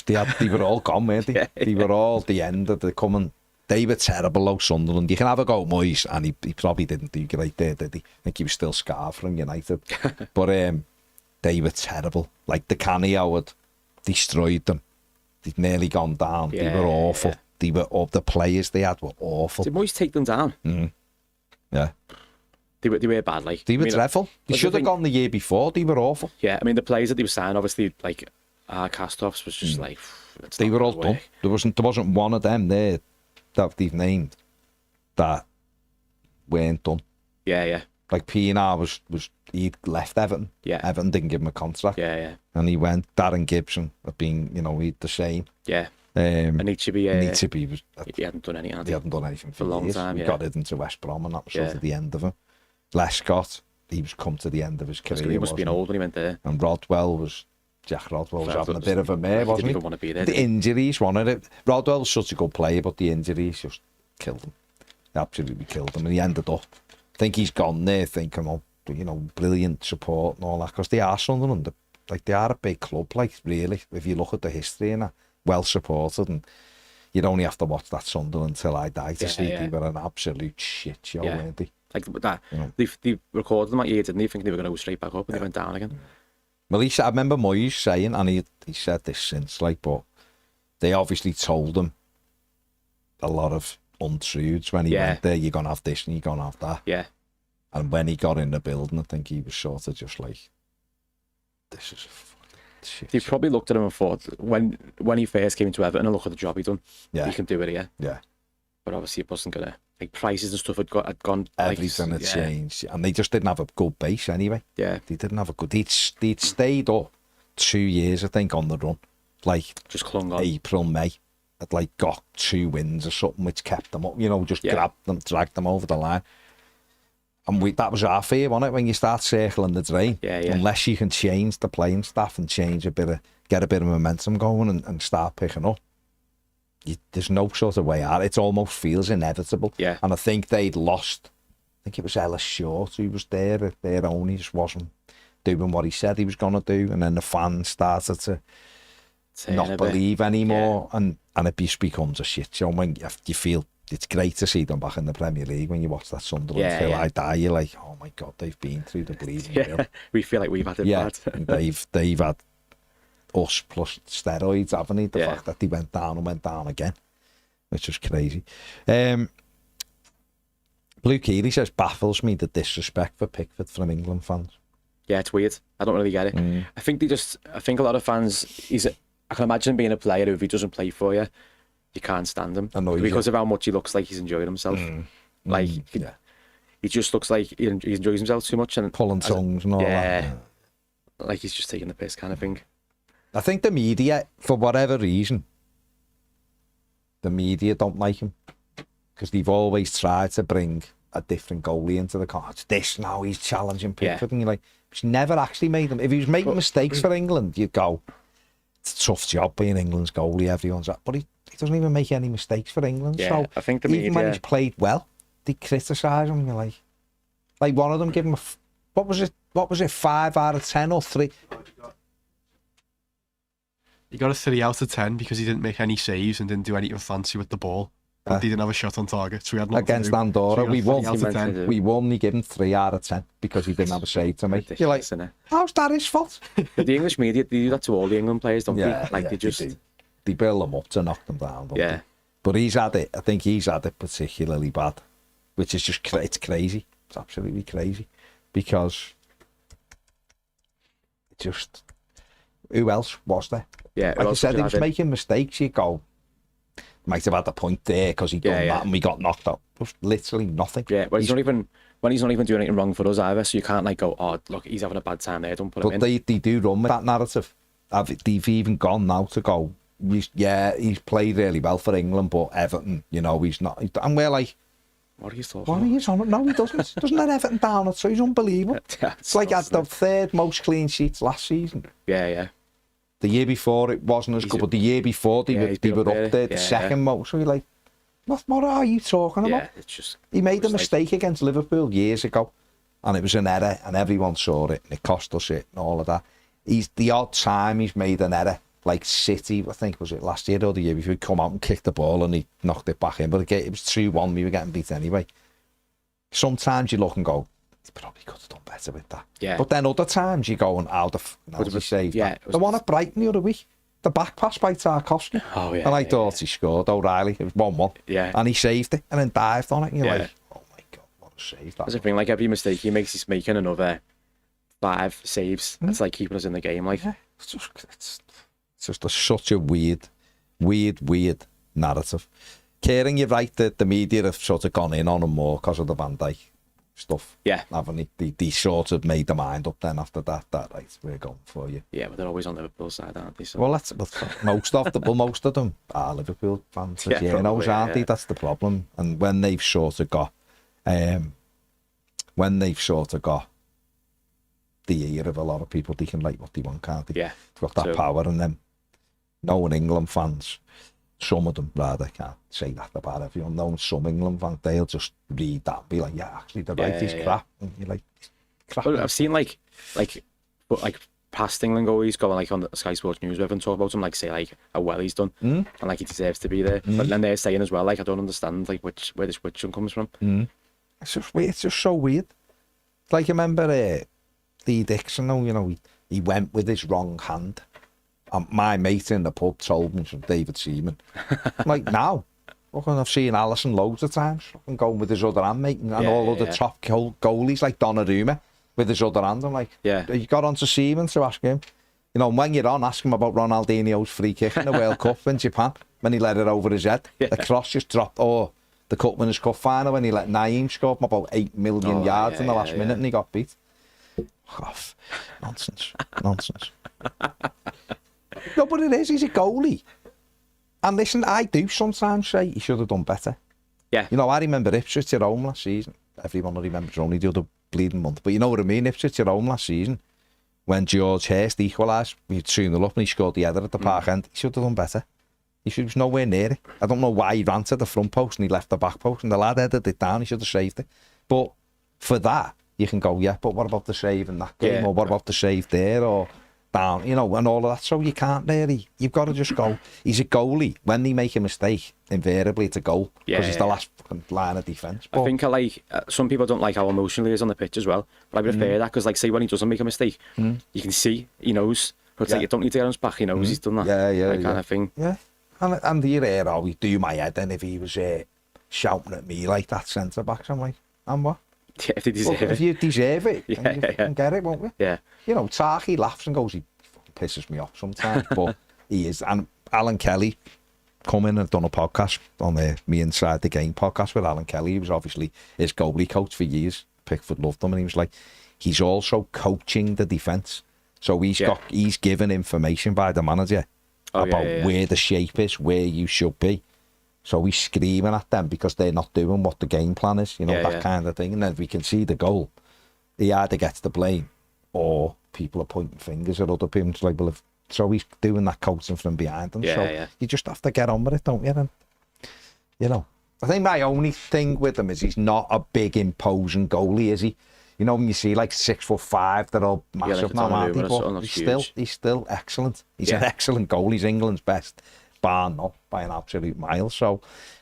They were all gone, weren't they? They were all the end of the coming. They were terrible, though, Sunderland. You can have a go, Moyes, and he probably didn't do great there, did he? I think he was still scarred from United. But they were terrible. Like, the Canio had destroyed them. They'd nearly gone down. They were awful. They were the players they had were awful. Did Moyes take them down? Yeah. They were bad, like. They were dreadful. They should have gone the year before. They were awful. Yeah, I mean, the players that they were signing, obviously, like, cast-offs was just like... They were all done. There wasn't one of them there that they've named that weren't done. Yeah. Like Pienaar he'd left Everton. Yeah. Everton didn't give him a contract. Yeah. And he went. Darren Gibson had been, he'd the same. Yeah. Anichebe was. He hadn't done anything. He hadn't done anything for a long years. time. He got it into West Brom, and that was sort of the end of him. Lescott, he was come to the end of his career. He must have been old when he went there. And Jack Rodwell was having a bit of a mare, wasn't he? Didn't even want to be there. The injuries wanted it. Rodwell was such a good player, but the injuries just killed him. Absolutely killed him, and he ended up. I think he's gone there thinking, brilliant support and all that, because they are Sunderland. They are a big club, really. If you look at the history and that, well supported, and you'd only have to watch that Sunderland till I die to see they were an absolute shit show, weren't they? Like that, they recorded them that year, didn't they? Thinking they were going to go straight back up, and they went down again. Well, I remember Moyes saying, and he said this since, but they obviously told him a lot of untruths when he went there. You're gonna have this and you're gonna have that. Yeah. And when he got in the building, I think he was sort of just like, this is a fucking shit. They probably looked at him and thought, when he first came into Everton, and look at the job he done. Yeah. He can do it here. Yeah. But obviously it wasn't gonna, like, prices and stuff had gone. Everything had changed, and they just didn't have a good base anyway. Yeah. They didn't have a good. They'd stayed up 2 years, I think, on the run. Like just clung on. April, May. Had got 2 wins or something, which kept them up. Just grabbed them, dragged them over the line. And that was our fear, wasn't it? When you start circling the drain, unless you can change the playing staff and get a bit of momentum going and start picking up, there's no sort of way out. It almost feels inevitable. Yeah. And I think they'd lost. I think it was Ellis Short who was there. Their own, he just wasn't doing what he said he was going to do, and then the fans started to not believe anymore, and it just becomes a shit show. When you feel. It's great to see them back in the Premier League when you watch that Sunderland till I die. You're like, oh my God, they've been through the bleeding. We feel like we've had it bad. they've had us plus steroids, haven't they? The fact that they went down and went down again, which was crazy. Blue Keeley says, baffles me the disrespect for Pickford from England fans. Yeah, it's weird. I don't really get it. I think a lot of fans, I can imagine being a player who, if he doesn't play for you, you can't stand him because of how much he looks like he's enjoying himself. He just looks like he enjoys himself too much, and pulling tongues and all that. Like he's just taking the piss kind of thing. I think the media, for whatever reason, the media don't like him because they've always tried to bring a different goalie into the car. It's this now, he's challenging Pickford, and you're like, he's never actually made them. If he was making mistakes for England, you'd go, it's a tough job being England's goalie. Everyone's like, but he doesn't even make any mistakes for England. Yeah, so I think the even media, when he's played well, they criticise him. You're like one of them give him what was it 5 out of 10 or 3? He got a 3 out of 10 because he didn't make any saves and didn't do anything fancy with the ball. But they didn't have a shot on target, so we had nothing against to do. Andorra. So We won. out of 10. We won. He gave him 3 out of 10 because he didn't have a save to make. You're like, how's that his fault? But the English media, they do that to all the England players, don't they? Like they just they build them up to knock them down. Don't yeah. They? But he's had it. I think he's had it particularly bad, which is just it's crazy. It's absolutely crazy because it just who else was there? Yeah, like I said, he was making mistakes. You go, might have had the point there because he done that and we got knocked out. Just literally nothing. Yeah, but he's not even doing anything wrong for us either. So you can't like go, oh look, he's having a bad time there. Don't put him in. But they do run with that narrative. They've even gone now to go. He's played really well for England, but Everton, you know, he's not. And we're like, what are you talking about? What are you talking about? No, he doesn't. Doesn't let Everton down at all. He's unbelievable. It's like had the 3rd most clean sheets last season. Yeah. The year before it wasn't as good, but the year before they were up there, the second most. So you're like, what are you talking about? Yeah, it's just he made a mistake against Liverpool years ago, and it was an error, and everyone saw it, and it cost us it, and all of that. He's the odd time he's made an error, like City, I think was it last year or the year before, he'd come out and kicked the ball and he knocked it back in, but it was 2-1, we were getting beat anyway. Sometimes you look and go, he probably could have done better with that. Yeah. But then other times you go and how did he save that? The one at Brighton the other week, the back pass by Tarkowski. Oh yeah. And I thought he scored, O'Reilly. It was 1-1. Yeah. And he saved it and then dived on it. And you're like, oh my God, what a save that. That's the thing, like every mistake he makes, he's making another 5 saves. It's like keeping us in the game. Like it's just such a weird narrative. Kieran, you're right that the media have sort of gone in on him more because of the Van Dijk stuff. Yeah. Haven't they sort of made their mind up then after that, right, we're going for you. Yeah, but they're always on Liverpool side, aren't they? So. Well, most of them are Liverpool fans. Aren't they? That's the problem. And when they've sort of got the ear of a lot of people, they can like what they want, can't they? Yeah. They've got that power, and then knowing England fans, some of them rather, can't say that about everyone, knowing some England fans, they'll just read that and be like, yeah, actually they're right, he's crap. And you're like, crap. But I've seen like past England goalies going like on the Sky Sports News with and talk about him, like say like how well he's done and like he deserves to be there. But then they're saying as well, like I don't understand like where this one comes from. It's just weird. It's just so weird. Like I remember Lee Dixon, you know, he went with his wrong hand. And my mate in the pub told me from David Seaman. Like now, I've seen Alisson loads of times and going with his other hand, mate, and all other top goalies like Donnarumma with his other hand. I'm like, you got on to Seaman to ask him. You know, when you're on, ask him about Ronaldinho's free kick in the World Cup in Japan when he let it over his head. The cross just dropped. Or the Cup Winners' Cup final when he let Naeem score from about 8 million yards in the last minute and he got beat. Off. Nonsense. No, but it is. He's a goalie. And listen, I do sometimes say he should have done better. Yeah. You know, I remember Ipswich at home last season. Everyone will remember it's only the other bleeding month. But you know what I mean? Ipswich at home last season. When George Hurst equalised, we had 2-0 up and he scored the header at the park end. He should have done better. He was nowhere near it. I don't know why he ran to the front post and he left the back post and the lad headed it down. He should have saved it. But for that, you can go, yeah, but what about the save in that game? Or what about the save there? Or down, you know, and all of that. So you can't really, you've got to just go. He's a goalie. When they make a mistake, invariably it's a goal because he's the last line of defence. I think some people don't like how emotional he is on the pitch as well. But I prefer that because, like, say when he doesn't make a mistake, you can see he knows. But it's like you don't need to get him back. He knows he's done that. That kind of thing. Yeah, and you're here always do my head. And if he was shouting at me like that centre back, I'm like, and what? Yeah, if they deserve it. If you deserve it, you can get it, won't we? Yeah. You know, Taki laughs and goes, he fucking pisses me off sometimes, but he is. And Alan Kelly come in and done a podcast on Me Inside the Game podcast with Alan Kelly. He was obviously his goalie coach for years. Pickford loved him, and he was like, he's also coaching the defence. So he's given information by the manager about where the shape is, where you should be. So he's screaming at them because they're not doing what the game plan is, you know, that kind of thing. And then if we can see the goal, he either gets the blame or people are pointing fingers at other people. It's like, well, so he's doing that coaching from behind them. You just have to get on with it, don't you? And, you know, I think my only thing with him is he's not a big imposing goalie, is he? You know, when you see like 6'5", they're all massive now, aren't they? But he's still excellent. He's an excellent goal. He's England's best bar none by an absolute mile. So,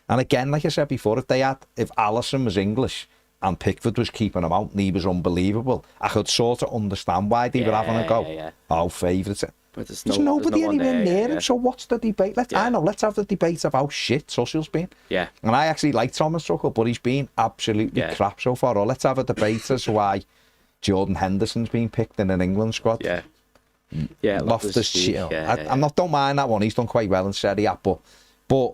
and again, like I said before, if Alisson was English and Pickford was keeping him out and he was unbelievable, I could sort of understand why they were having a go. Oh, favourites. But there's nobody no anywhere near him, yeah. so what's the debate? Let's have the debate of how shit Tuchel's been. Yeah. And I actually like Thomas Tuchel, but he's been absolutely crap so far. Or let's have a debate as to why Jordan Henderson's been picked in an England squad. Yeah. Yeah, Loftus-Cheek. Don't mind that one. He's done quite well in Serie A, but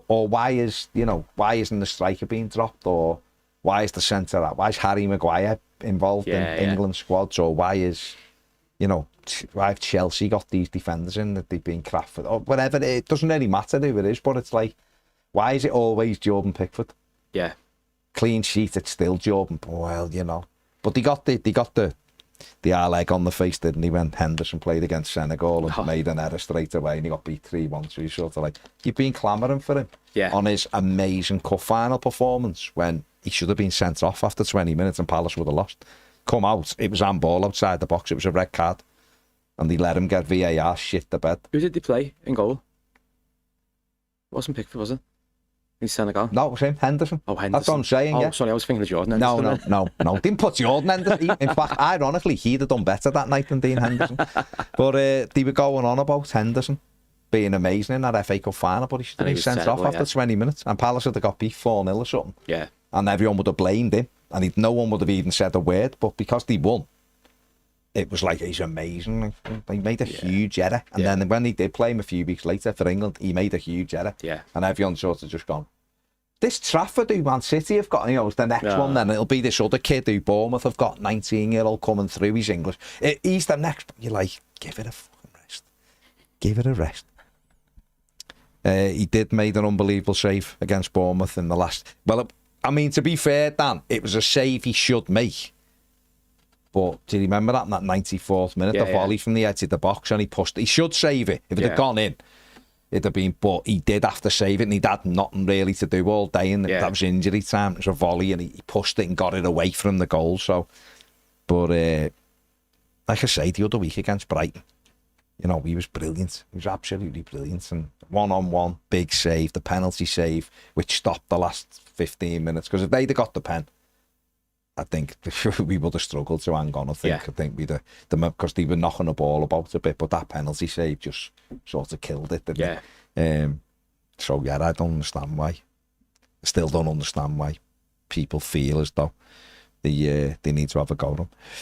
or why isn't the striker being dropped, or why is the centre, why is Harry Maguire involved in England squads, or why have Chelsea got these defenders in that they've been crap for, or whatever. It doesn't really matter who it is, but it's like, why is it always Jordan Pickford? Yeah. Clean sheet, it's still Jordan. Well, but they got the leg on the face, didn't he, when Henderson played against Senegal and made an error straight away and he got beat 3-1. So he's sort of like, you've been clamouring for him on his amazing cup final performance when he should have been sent off after 20 minutes and Palace would have lost. Come out, it was handball outside the box, it was a red card. And they let him get VAR shit the bed. Who did they play in goal? It wasn't Pickford, was it? In Senegal? No, it was him, Henderson. Oh, Henderson. That's what I'm saying, Oh, sorry, I was thinking of Jordan Henderson. No. Didn't put Jordan Henderson. In fact, ironically, he'd have done better that night than Dean Henderson. But they were going on about Henderson being amazing in that FA Cup final, but he should have been sent off after 20 minutes. And Palace would have got beat 4-0 or something. Yeah. And everyone would have blamed him. And no one would have even said a word. But because they won, it was like, he's amazing. He made a huge error. And then when they did play him a few weeks later for England, he made a huge error. Yeah. And everyone sort of just gone, this Trafford who Man City have got, is the next one, then it'll be this other kid who Bournemouth have got, 19-year-old coming through, he's English. He's the next. You're like, give it a fucking rest. Give it a rest. He did made an unbelievable save against Bournemouth in the last. Well, to be fair, Dan, it was a save he should make. But do you remember that in that 94th minute, the volley from the edge of the box, and he pushed it. He should save it. If it had gone in, it'd have been, but he did have to save it, and he'd had nothing really to do all day, and that was injury time. It was a volley, and he pushed it and got it away from the goal. So, but like I say, the other week against Brighton, he was brilliant. He was absolutely brilliant, and one-on-one, big save, the penalty save, which stopped the last 15 minutes, because if they'd have got the pen, I think we would have struggled to hang on. I think we'd have, because they were knocking the ball about a bit, but that penalty save just sort of killed it, didn't it? So I don't understand why. I still don't understand why people feel as though they need to have a go at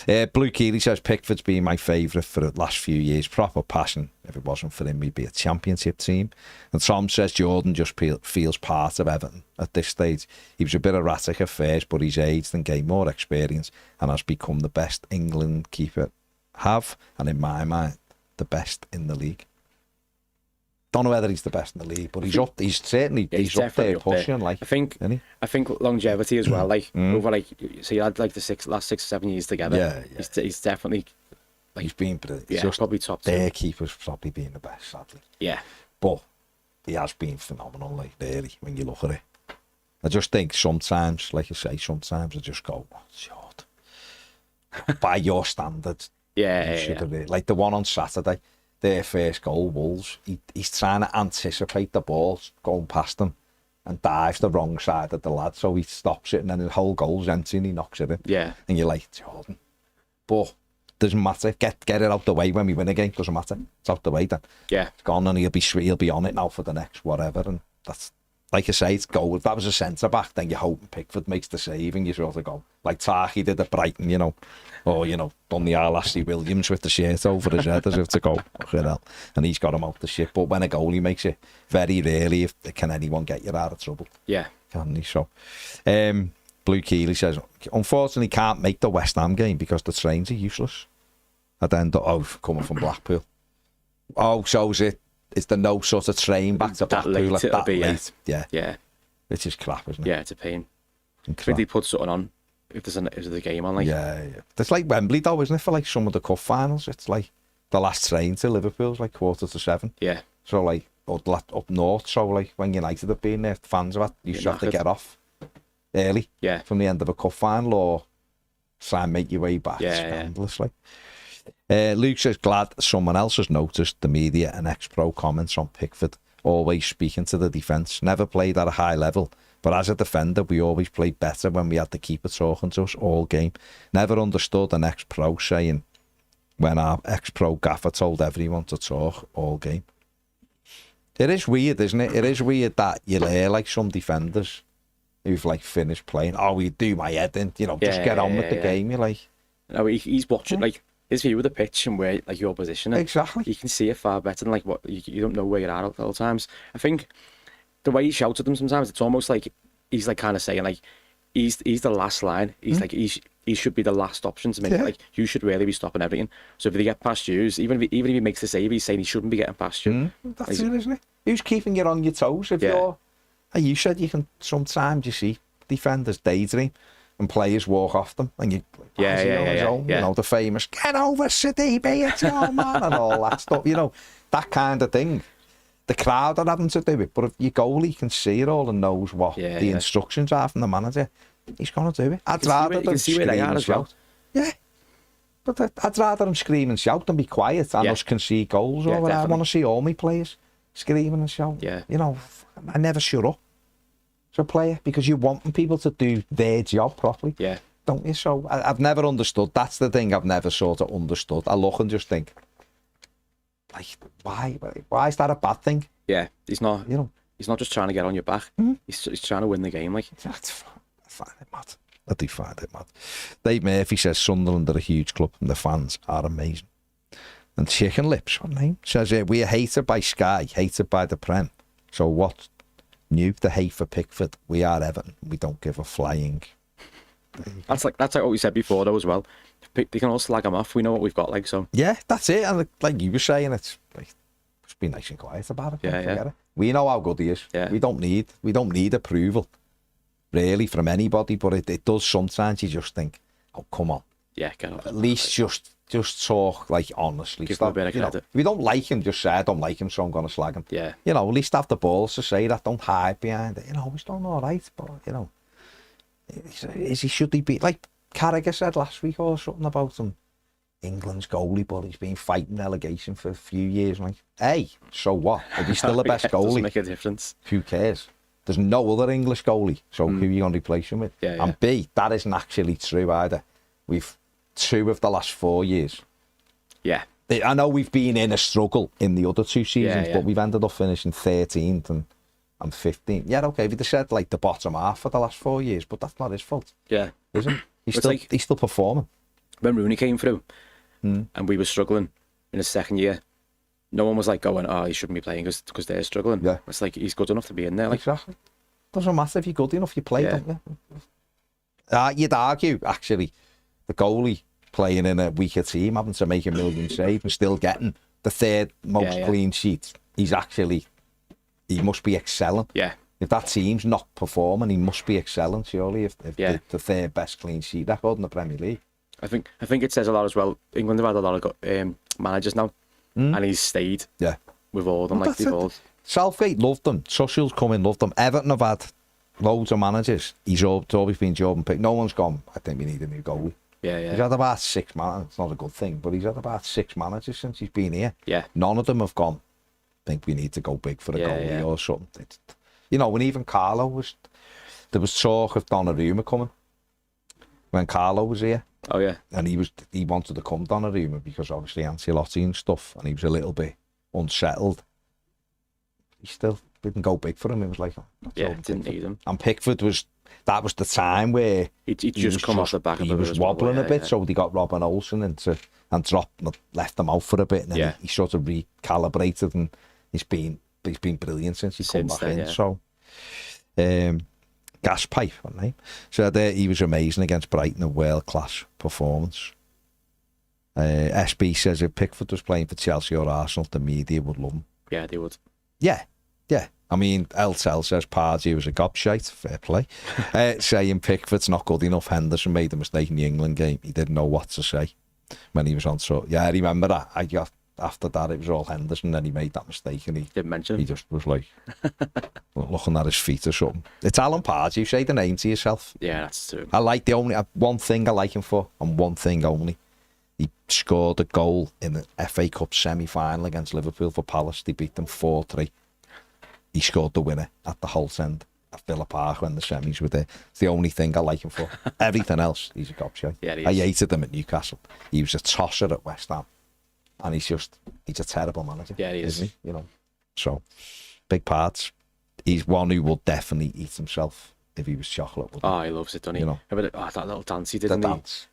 him. Blue Keeley says Pickford's been my favourite for the last few years. Proper passion. If it wasn't for him, we'd be a championship team. And Tom says Jordan just feels part of Everton at this stage. He was a bit erratic at first, but he's aged and gained more experience and has become the best England keeper have, and in my mind, the best in the league. Don't know whether he's the best in the league, but he's up. He's certainly he's up there pushing. Like, I think longevity as well. Like over so you had like the last 6 or 7 years together. Yeah. He's definitely he's been brilliant. Yeah, just probably top two. Their keeper's probably been the best, sadly. Yeah, but he has been phenomenal. Like, really, when you look at it, I just think sometimes, like I say, I just go, short. By your standards, like the one on Saturday. Their first goal, Wolves, he's trying to anticipate the ball going past them and dives the wrong side of the lad, so he stops it and then the whole goal's empty and he knocks it in. Yeah. And you're like, Jordan. But doesn't matter. Get it out the way when we win a game. Doesn't matter. It's out the way then. Yeah. It's gone and he'll be on it now for the next whatever. And that's, like I say, it's goal. If that was a centre-back, then you're hoping Pickford makes the save and you sort of go, like Toffee did at Brighton, or, done the Ashley Williams with the shirt over his head as if to go, and he's got him out the ship. But when a goalie makes it, very rarely can anyone get you out of trouble. Yeah. Can he? So, Blue Keeley says, unfortunately can't make the West Ham game because the trains are useless. At the end of, coming from Blackpool. Oh, so is it? Is there no sort of train back to Blackpool at that late? Yeah. Which is crap, isn't it? Yeah, it's a pain. I think they put something on if there's a game on. Like. Yeah. It's like Wembley though, isn't it? For like some of the cup finals, it's like the last train to Liverpool's like 6:45. Yeah. So like up north, so like when United have been there, fans of it, you should have to get off early. Yeah. From the end of a cup final or try and make your way back. Yeah. Scandalous, like. Luke says, glad someone else has noticed the media and ex-pro comments on Pickford always speaking to the defence. Never played at a high level. But as a defender, we always played better when we had the keeper talking to us all game. Never understood an ex-pro saying, when our ex-pro gaffer told everyone to talk all game. It is weird, isn't it? It is weird that you'll hear like some defenders who've like finished playing, you do my head in, just get on with the game. You're like... No, he's watching, like, his view of the pitch and where, like, your position. Exactly. You can see it far better than, like, what you don't know where you're at all times. I think the way he shouts at them sometimes, it's almost like he's like kind of saying like he's the last line. He's like he should be the last option to make it. Like, you should really be stopping everything. So if they get past you, even if he makes the save, he's saying he shouldn't be getting past you. That's it, isn't it? Who's keeping you on your toes? If you're, you said you can sometimes you see defenders daydream and players walk off them, and you you know, the famous "get over Sidibe, it's your man" and all that stuff. You know, that kind of thing. The crowd are having to do it, but if your goalie can see it all and knows what the instructions are from the manager, he's going to do it. I'd rather them scream and shout. Yeah, but I'd rather them scream and shout than be quiet and us concede goals. I want to see all my players screaming and shout. Yeah. You know, I never shut up as a player because you want people to do their job properly. Yeah. Don't you? So I've never understood. That's the thing I've never sort of understood. I look and just think, like, why is that a bad thing? Yeah, he's not. You know, he's not just trying to get on your back. He's trying to win the game. Like, I find it mad. I do find it mad. Dave Murphy says Sunderland are a huge club and the fans are amazing. And Chicken Lips, what name? Says we are hated by Sky, hated by the Prem. So what new? The hate for Pickford. We are Everton. We don't give a flying. That's like what we said before though as well. They can all slag them off. We know what we've got, like, so. Yeah, that's it. And like you were saying, it's like, just be nice and quiet about it. Yeah. It. We know how good he is. Yeah. We don't need approval, really, from anybody. But it does sometimes. You just think, oh, come on. Yeah, get off. At least just talk like honestly. Give him a bit of credit. If you don't like him, just say I don't like him, so I'm gonna slag him. Yeah. You know, at least have the balls to say that. Don't hide behind it. You know, he's done all right, but you know, should he be like Carragher said last week or something about him? England's goalie, but he's been fighting relegation for a few years. Like, hey, so what? If he's still the best goalie, doesn't make a difference. Who cares? There's no other English goalie, so who are you going to replace him with? Yeah. And B, that isn't actually true either. We've 2 of the last 4 years. Yeah. I know we've been in a struggle in the other 2 seasons, but we've ended up finishing 13th and 15th. Yeah, okay, if you'd have said like the bottom half for the last 4 years, but that's not his fault. Yeah. Isn't he? He's still performing. When Rooney came through and we were struggling in his second year, no one was like going, oh, he shouldn't be playing because they're struggling. Yeah. It's like he's good enough to be in there. Like. Exactly. Doesn't matter if you're good enough, you play, don't you? You'd argue, actually, the goalie playing in a weaker team, having to make a million saves and still getting the 3rd most clean sheets. He must be excelling. Yeah. If that team's not performing, he must be excelling, surely, if the 3rd best clean sheet record in the Premier League. I think it says a lot as well. England have had a lot of managers now, and he's stayed with all of them. Like they've all. Southgate loved them. Tuchel's come in, loved them. Everton have had loads of managers. He's always been Jordan Pick. No one's gone, I think we need a new goalie. Yeah. He's had about 6 managers. It's not a good thing, but he's had about 6 managers since he's been here. Yeah. None of them have gone, I think we need to go big for a goalie or something. You know, when even Carlo there was talk of Donnarumma coming when Carlo was here. Oh yeah. And he wanted to come Donnarumma because obviously Ancelotti and stuff, and he was a little bit unsettled. He still didn't go big for him. He was like, didn't need him. And Pickford was the time where he'd just come off the back of it. He was wobbling a bit, so they got Robin Olsen and left him out for a bit, and then he sort of recalibrated, and he's been brilliant since he come back in. So, Gaspipe, wasn't he? So he was amazing against Brighton, a world class performance. SB says if Pickford was playing for Chelsea or Arsenal, the media would love him. Yeah, they would. Yeah. I mean, Eltel says Pardew was a gobshite. Fair play. Saying Pickford's not good enough. Henderson made a mistake in the England game. He didn't know what to say when he was on. So yeah, I remember that. After that, it was all Henderson, and he made that mistake, and he didn't mention him. He just was like looking at his feet or something. It's Alan Pardew. Say the name to yourself. Yeah, that's true. I like one thing I like him for, and one thing only. He scored a goal in the FA Cup semi-final against Liverpool for Palace. They beat them 4-3. he scored the winner at the Holt End at Villa Park when the semis were there. It's the only thing I like him for. Everything else, he's a gobshite. Yeah, I hated him at Newcastle. He was a tosser at West Ham, and he's a terrible manager. Yeah, he is. Isn't he? You know, so big parts. He's one who will definitely eat himself if he was chocolate. Oh, he loves it, doesn't he? You know, that little dance he did. The dance.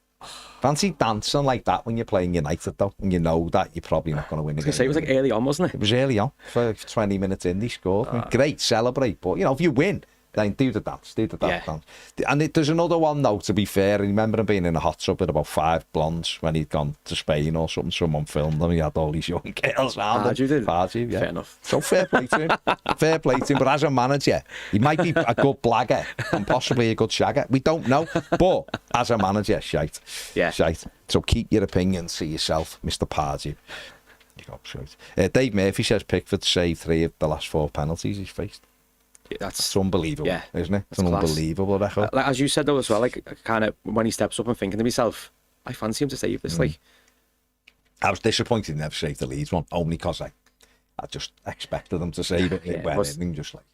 Fancy dancing like that when you're playing United, though, and you know that you're probably not going to win. I was going to say, it was like early on, wasn't it? It was early on. For 20 minutes in, he scored. Great, celebrate. But, you know, if you win, then do the dance. Dance. And there's another one, though, to be fair. I remember him being in a hot tub with about 5 blondes when he'd gone to Spain or something. Someone filmed him. He had all these young girls around him. Pardew, yeah. Fair enough. So fair play to him. Fair play to him. But as a manager, he might be a good blagger and possibly a good shagger. We don't know. But as a manager, shite. Yeah. Shite. So keep your opinions to yourself, Mr. Pardew. You got shite. Dave Murphy says Pickford saved 3 of the last 4 penalties he's faced. That's unbelievable, isn't it? It's an unbelievable record. Like, as you said though as well, like kind of when he steps up and thinking to himself, I fancy him to save this. Like, I was disappointed he never saved the Leeds one, only because I just expected him to save it. It went in just like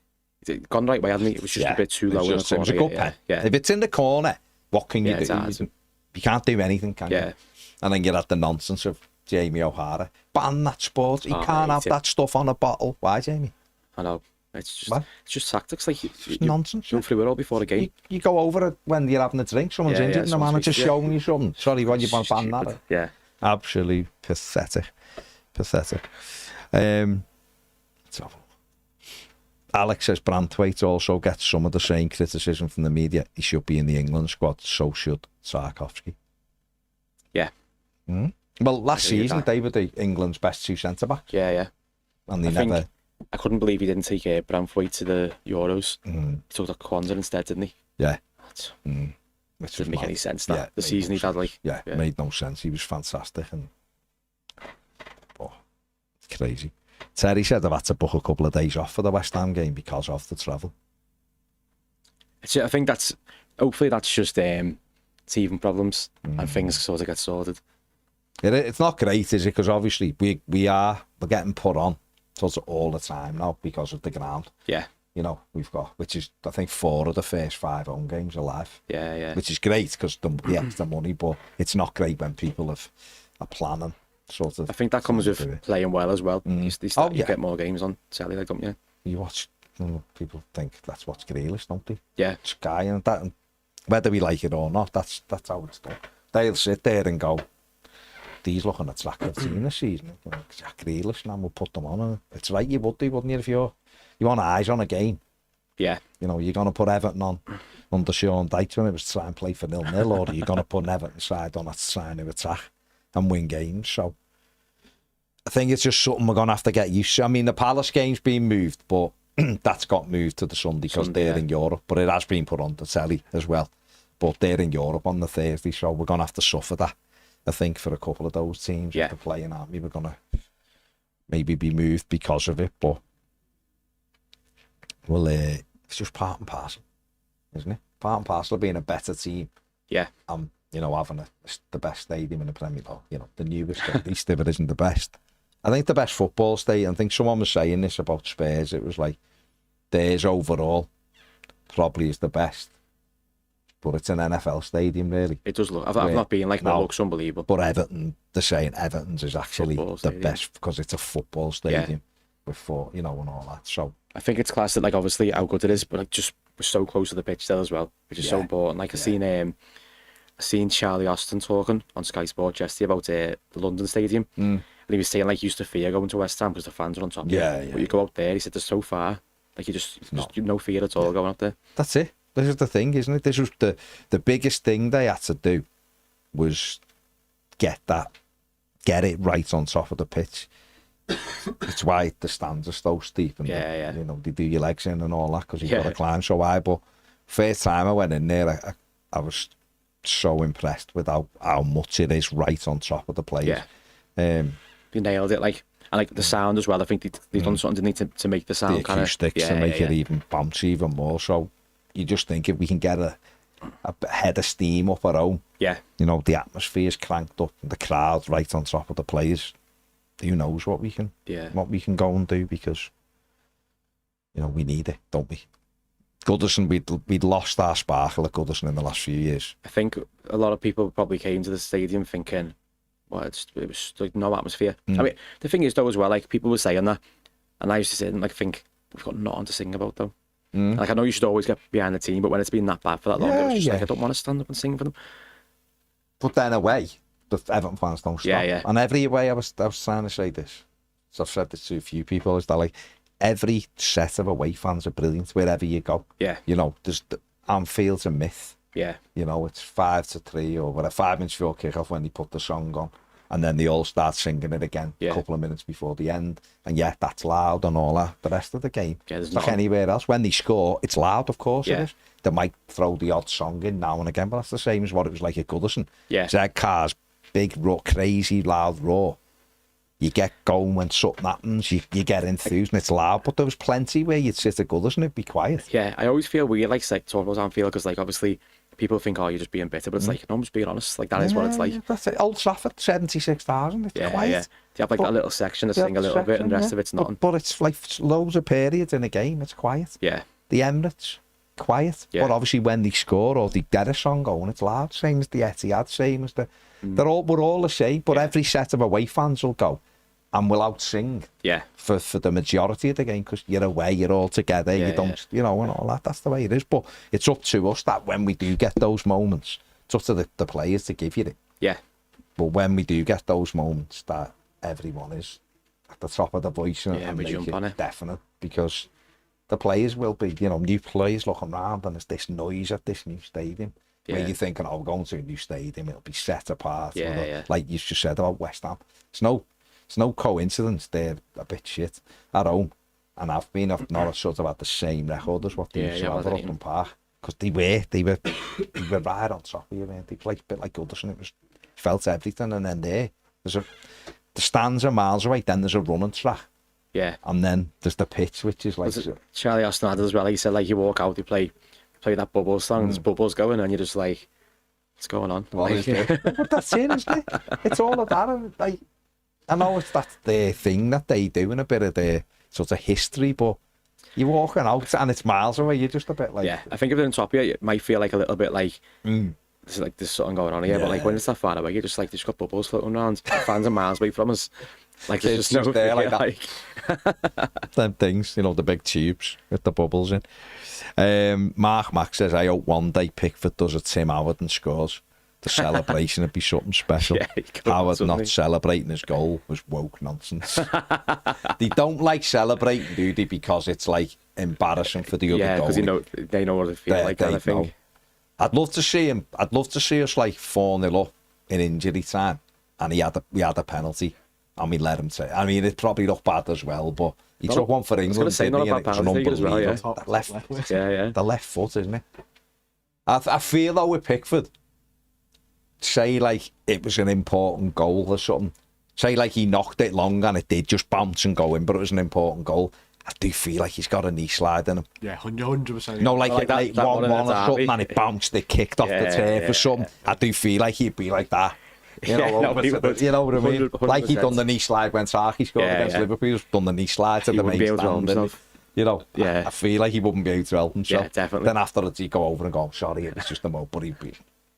it gone right way, hadn't he? It was just a bit too low. It was a good pen. If it's in the corner, what can you do? You can't do anything, can you? And then you had the nonsense of Jamie O'Hara. Ban that sport. He can't have that stuff on a bottle. Why, Jamie? I know. It's just tactics. Like nonsense. You run through it all before a game. You go over it when you're having a drink. Someone's injured and the manager's showing you something. Sorry, why you want to ban that? Yeah. Absolutely pathetic. So Alex says Branthwaite also gets some of the same criticism from the media. He should be in the England squad. So should Tarkowski. Yeah. Well, last season they were England's best 2 centre backs. Yeah. And I couldn't believe he didn't take Branthwaite to the Euros. He took the Kwanzaa instead, didn't he? Yeah. Which didn't make any sense. That the season he'd had, like, it made no sense. He was fantastic and it's crazy. Terry said I've had to book a couple of days off for the West Ham game because of the travel. I think hopefully that's just teething problems and things sort of get sorted. It's not great, is it? Because obviously we're getting put on sort of all the time now because of the ground. Yeah. You know, we've got, which is, I think, 4 of the first 5 home games are live. Yeah. Which is great because the extra money, but it's not great when people are planning sort of. I think that comes with playing well as well. You get more games on telly, like, don't you? You watch, people think that's what's Grealish, don't they? Yeah. Sky and that, and whether we like it or not, that's how it's done. They'll sit there and go, these looking attractive team this season. Jack Grealish, and we'll put them on. And it's right, you would do, wouldn't you, if you want eyes on a game? Yeah. You know, you're going to put Everton on under Sean Dyche when it was to try and play for 0-0, or you're going to put an Everton side on that's trying to attack and win games. So I think it's just something we're going to have to get used to. I mean, the Palace game's been moved, but that's got moved to the Sunday because they're in Europe. But it has been put on the telly as well. But they're in Europe on the Thursday, so we're going to have to suffer that. I think for a couple of those teams that are playing Army, we're going to maybe be moved because of it, but well, it's just part and parcel, isn't it? Part and parcel of being a better team. Yeah. You know, having the best stadium in the Premier League, you know, the newest, at least if it isn't the best. I think the best football stadium, I think someone was saying this about Spurs, it was like, theirs overall probably is the best. But it's an NFL stadium, really. It does look. I've not been like, no, it looks unbelievable. But Everton, they're saying Everton's is actually the best because it's a football stadium with and all that. So I think it's class that, like, obviously how good it is, but like just we're so close to the pitch still as well, which is so important. Like I seen Charlie Austin talking on Sky Sports yesterday about the London Stadium, and he was saying like he used to fear going to West Ham because the fans are on top. But you go out there, he said, there's so far, like you just no fear at all going up there. That's it. This is the thing, isn't it? This was the biggest thing they had to do was get it right on top of the pitch. It's why the stands are so steep and you know, they do your legs in and all that because you've got to climb so high. But first time I went in there, I was so impressed with how much it is right on top of the place. You nailed it, like, and like the sound as well. I think they've done something to make the sound kind of acoustics to make it even bounce even more. So you just think if we can get a head of steam up our own, you know, the atmosphere's cranked up, and the crowd right on top of the players, who knows what we can go and do, because You know, we need it, don't we? Goodison, we'd lost our sparkle at Goodison in the last few years. I think a lot of people probably came to the stadium thinking, well, it was like no atmosphere. I mean, the thing is though as well, like people were saying that, and I used to sit and like think we've got nothing to sing about though. Like I know you should always get behind the team, but when it's been that bad for that long, it was just like I don't want to stand up and sing for them. But then away, the Everton fans don't stop. Yeah. And every away, I was trying to say this. So I've said this to a few people, is that like every set of away fans are brilliant wherever you go. Yeah. You know, there's Anfield's a myth. Yeah. You know, it's 5-3 or whatever, 5 minutes before kick-off when they put the song on. And then they all start singing it again a couple of minutes before the end. And yeah, that's loud and all that. The rest of the game, it's like anywhere else. When they score, it's loud, of course it is. They might throw the odd song in now and again, but that's the same as what it was like at Goodison. Yeah. Zed Carr's big, raw, crazy, loud roar. You get going when something happens, you get enthused and it's loud, but there was plenty where you'd sit at Goodison and it'd be quiet. Yeah, I always feel weird, like talking about Anfield, because like obviously people think, oh, you're just being bitter, but it's like, no, I'm just being honest. Like that is what it's like. That's it. Old Trafford, 76,000. It's quiet. Yeah. You have like that little section to sing a little bit, and the rest of it's nothing. But it's like loads of periods in a game. It's quiet. Yeah. The Emirates, quiet. Yeah. But obviously when they score or they get a song going, it's loud. Same as the Etihad, same as the. We're all the same. But every set of away fans will go and will out-sing for the majority of the game, because you're away, you're all together, you don't, you know, and all that. That's the way it is. But it's up to us that when we do get those moments, it's up to the players to give you it. Yeah. But when we do get those moments, that everyone is at the top of the voice and we jump on it. Definite, because the players will be, you know, new players looking around and there's this noise at this new stadium. Where you're thinking, oh, we're going to a new stadium, it'll be set apart. Like you just said about West Ham. It's no coincidence they're a bit shit at home, and I've not sort of had the same record as what they used to have at Upton Park, because they were right on top of you, man. They played a bit like Goodison. It was felt everything, and then the stands are miles away. Then there's a running track, and then there's the pitch, which is like Charlie Austin had it as well. He said like you walk out, you play that bubbles song, there's bubbles going, and you're just like, what's going on? What is it? But that's it, isn't it? It's all of that, and like. I know that's their thing that they do in a bit of their sort of history, but you're walking out and it's miles away, you're just a bit like... Yeah, I think if they're on top of you, it might feel like a little bit like, there's something going on here, but like when it's that far away, you're just like, there's got bubbles floating around, fans are miles away from us. Like there's just no there like that. Them things, you know, the big tubes with the bubbles in. Mark Mack says, I hope one day Pickford does a Tim Howard and scores. The celebration would be something special. Howard not celebrating his goal was woke nonsense. They don't like celebrating, do they? Because it's like embarrassing for the other goal. Yeah, because they know what it feels like, kind of thing. I'd love to see him. I'd love to see us like 4-0 up in injury time, and we had a penalty, and we let him take. I mean, it probably looked bad as well, but he took one for England. It's an unbelievable the left foot, isn't it? I feel though with Pickford. Say like it was an important goal or something. Say like he knocked it long and it did just bounce and go in, but it was an important goal. I do feel like he's got a knee slide in him. Yeah, 100%. No, like 1-1 or something, and it bounced, it kicked off the turf or something. I do feel like he'd be like that. You know, you know what I mean? 100%. Like he done the knee slide when Saki scored against Liverpool. He's done the knee slide to the main stand. You know, I feel like he wouldn't be able to help himself. Yeah, definitely. Then afterwards he'd go over and go, sorry, it was just a mo, but he'd be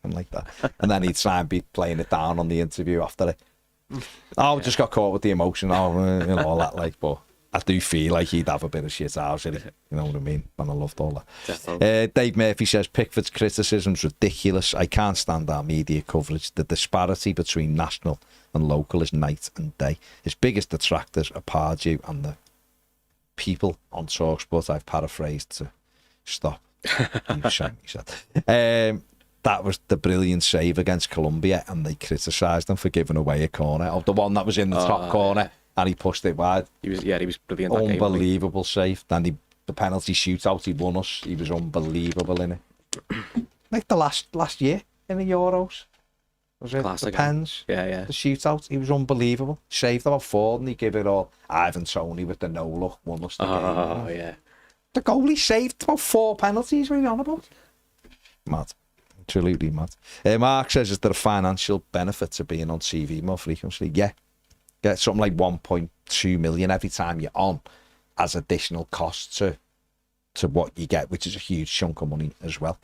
like that. And then he'd try and be playing it down on the interview after it. Oh, just got caught with the emotion, you know, all that, like, but I do feel like he'd have a bit of shit house, you know what I mean? And I loved all that. Dave Murphy says, Pickford's criticism's ridiculous. I can't stand our media coverage. The disparity between national and local is night and day. His biggest detractors are Pardew and the people on TalkSport. I've paraphrased to stop. He said. That was the brilliant save against Colombia, and they criticised him for giving away a corner. Of the one that was in the top corner, and he pushed it wide. He was brilliant. Unbelievable save. Then the penalty shootout, he won us. He was unbelievable in it. Like the last year in the Euros. Was it Classic, the pens? Yeah. The shootout, he was unbelievable. Saved about 4 and he gave it all. Ivan Toney with the no look won us the game. Oh, yeah. The goalie saved about 4 penalties, what are you on about? Mad. Absolutely mad. Mark says, is there a financial benefit to being on TV more frequently? Yeah. Get something like 1.2 million every time you're on as additional cost to to what you get, which is a huge chunk of money as well.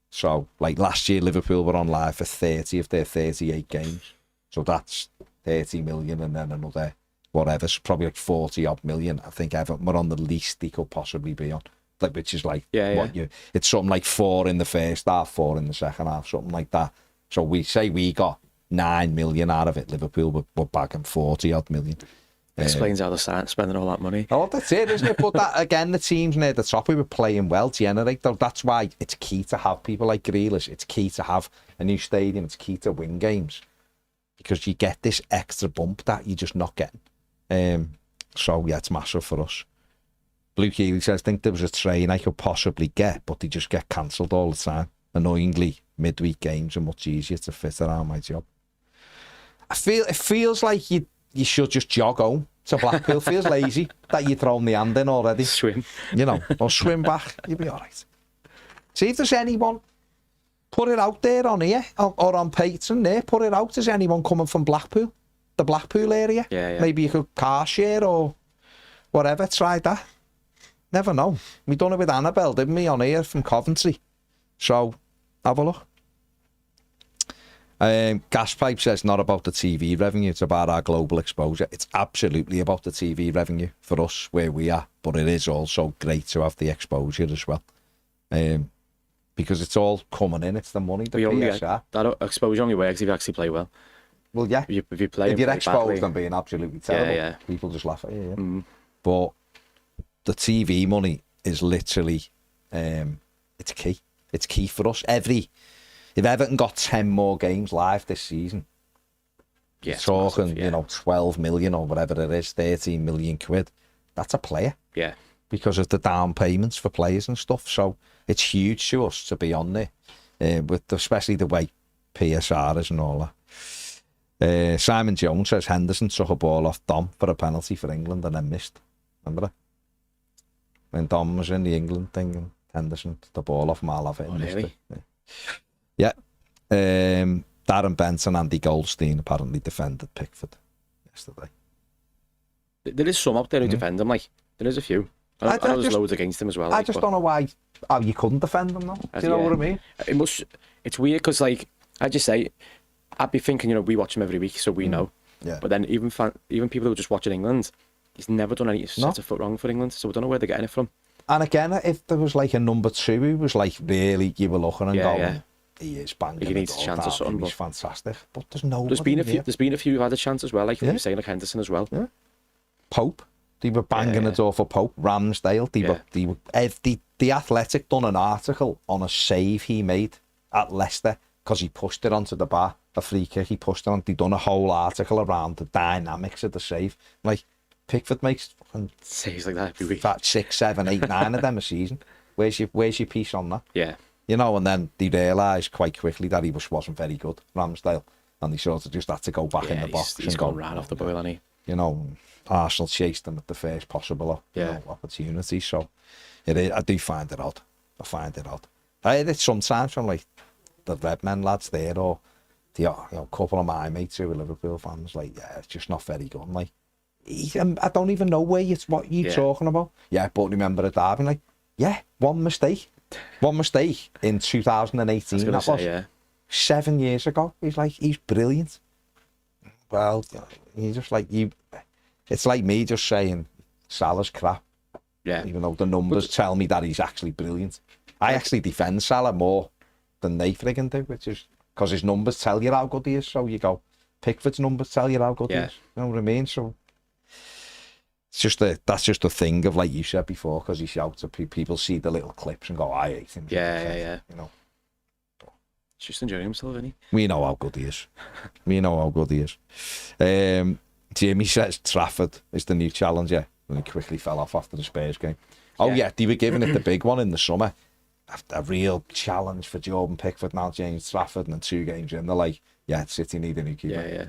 So, like last year, Liverpool were on live for 30 of their 38 games. So that's 30 million and then another, whatever, so probably like 40 odd million. I think Everton were on the least they could possibly be on. Like, which is like, it's something like 4 in the first half, 4 in the second half, something like that. So we say we got 9 million out of it. Liverpool were back in 40 odd million. Explains how they're spending all that money. Oh, that's it, isn't it? But that, again, the teams near the top, we were playing well to generate. That's why it's key to have people like Grealish. It's key to have a new stadium. It's key to win games. Because you get this extra bump that you're just not getting. So, yeah, it's massive for us. Blue Keeley says, think there was a train I could possibly get, but they just get cancelled all the time. Annoyingly, midweek games are much easier to fit around my job. It feels like you should just jog home to Blackpool. Feels lazy that you're throwing the hand in already. Swim. You know, or swim back. You'll be all right. See if there's anyone, put it out there on here, or on Patreon there, put it out. Is anyone coming from Blackpool? The Blackpool area? Yeah. Maybe you could car share or whatever. Try that. Never know. We done it with Annabelle, didn't we, on here from Coventry? So, have a look. Gaspipe says not about the TV revenue, it's about our global exposure. It's absolutely about the TV revenue for us where we are, but it is also great to have the exposure as well, because it's all coming in. It's the money, the PSR. That exposure only works if you actually play well. Well, yeah. If you play, if you're exposed and being absolutely terrible, people just laugh at you. Yeah. But the TV money is literally, it's key. It's key for us. If Everton got 10 more games live this season, talking, massive, 12 million or whatever it is, 13 million quid, that's a player. Yeah. Because of the down payments for players and stuff. So it's huge to us to be on there, with especially the way PSR is and all that. Simon Jones says Henderson took a ball off Dom for a penalty for England and then missed. Remember that? When Dom was in the England thing and Henderson took the ball off Malav and missed it. Yeah. Darren Benson, Andy Goldstein apparently defended Pickford yesterday. There is some out there who defend him, like, there is a few. I know there's loads against him as well. I just don't know how you couldn't defend him though. Do you know what I mean? It's weird because, like, I just say, I'd be thinking, we watch him every week, so we know. Yeah. But then even people who are just watching England, he's never done any set of foot wrong for England, so we don't know where they're getting it from. And again, if there was like a number 2 who was like really, you were looking and going, he is banging. He needs a chance or something. He's fantastic, but there's no. There's been a few who had a chance as well, like you were saying, like Henderson as well. Yeah. Pope, they were banging the door for Pope. Ramsdale, the Athletic done an article on a save he made at Leicester because he pushed it onto the bar, a free kick. He pushed it on. They done a whole article around the dynamics of the save. Like Pickford makes fucking saves like that every week. 6, 7, 8, 9 of them a season. Where's your piece on that? Yeah. And then they realised quite quickly that he wasn't very good, Ramsdale, and he sort of just had to go back in the box. He's gone right off the boil, hasn't he? Arsenal chased him at the first possible opportunity. So I do find it odd. I hear it sometimes from like the Redmen lads there, or the couple of my mates who are Liverpool fans, like, it's just not very good. I'm like, I don't even know what you're talking about. Yeah, but remember at Derby, like, one mistake in 2018. That was 7 years ago. He's brilliant. Well, he's just like you. It's like me just saying Salah's crap. Yeah. Even though the numbers tell me that he's actually brilliant. I actually defend Salah more than they friggin' do, which is because his numbers tell you how good he is. So you go, Pickford's numbers tell you how good he is. You know what I mean? So that's just a thing of, like you said before, because he shouts at people, see the little clips and go, I hate him. Yeah. He's just enjoying himself, isn't he? We know how good he is. Jimmy says Trafford is the new challenger, and he quickly fell off after the Spurs game. They were giving it the big one in the summer. A real challenge for Jordan Pickford, now James Trafford, and then 2 games in, they're like, City need a new keeper. Yeah.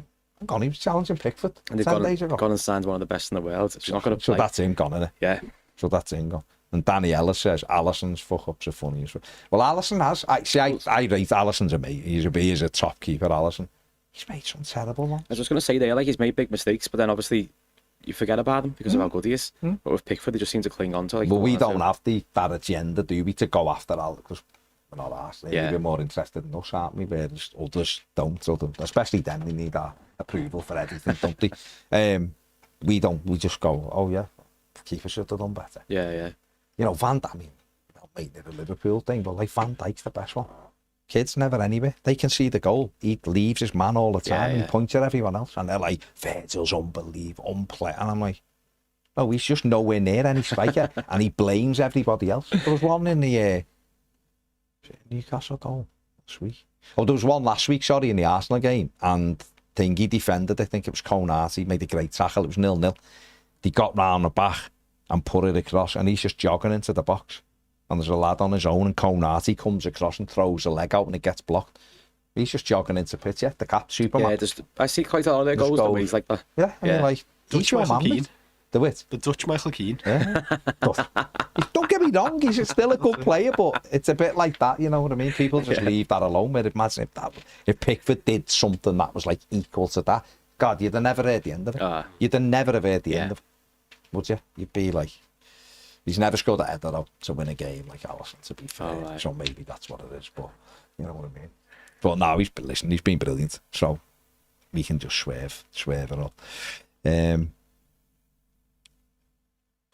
He was challenging Pickford. And they've gone and signed one of the best in the world. He's not going to play. So that's him gone, isn't it? Yeah. So that's him gone. And Danny Ellis says Alisson's fuck-ups are funny as well. Well, Alisson has. I rate Alisson's a mate. He's a top keeper, Alisson. He's made some terrible ones. I was just going to say there, like, he's made big mistakes, but then obviously you forget about him because of how good he is. But with Pickford, they just seem to cling on to. Like, but we don't have that agenda, do we, to go after Al? Because we're not asked. We're more interested in us, aren't we? Whereas others don't. Especially them, they need our approval for everything, don't they? We don't. We just go, oh yeah, keeper should have done better. Yeah. You know, Van Dijk, I mean, made it a Liverpool thing, but like Van Dijk's the best one. Kids never anywhere. They can see the goal. He leaves his man all the time. And he points at everyone else, and they're like, Virgil's unbelievable, and I'm like, oh, he's just nowhere near any striker, and he blames everybody else. There was one in the Newcastle goal last week. Oh, there was one last week, sorry, in the Arsenal game, and Thingy defended, I think it was Konate, made a great tackle, it was 0-0. He got round the back and put it across, and he's just jogging into the box. And there's a lad on his own, and Konate comes across and throws a leg out, and it gets blocked. He's just jogging into pitch, the cat Superman. Yeah, I see quite a lot of their goals the way he's like that. Yeah, I mean, like, he's your man. The Dutch Michael Keane. Yeah. Don't get me wrong, he's still a good player, but it's a bit like that, you know what I mean? People just leave that alone. But imagine if Pickford did something that was like equal to that, God, you'd have never heard the end of it. You'd have never have heard the end of it, would you? You'd be like, he's never scored a header though to win a game like Alisson, to be fair. Right. So maybe that's what it is, but you know what I mean. But now he's been brilliant, so we can just swerve it up.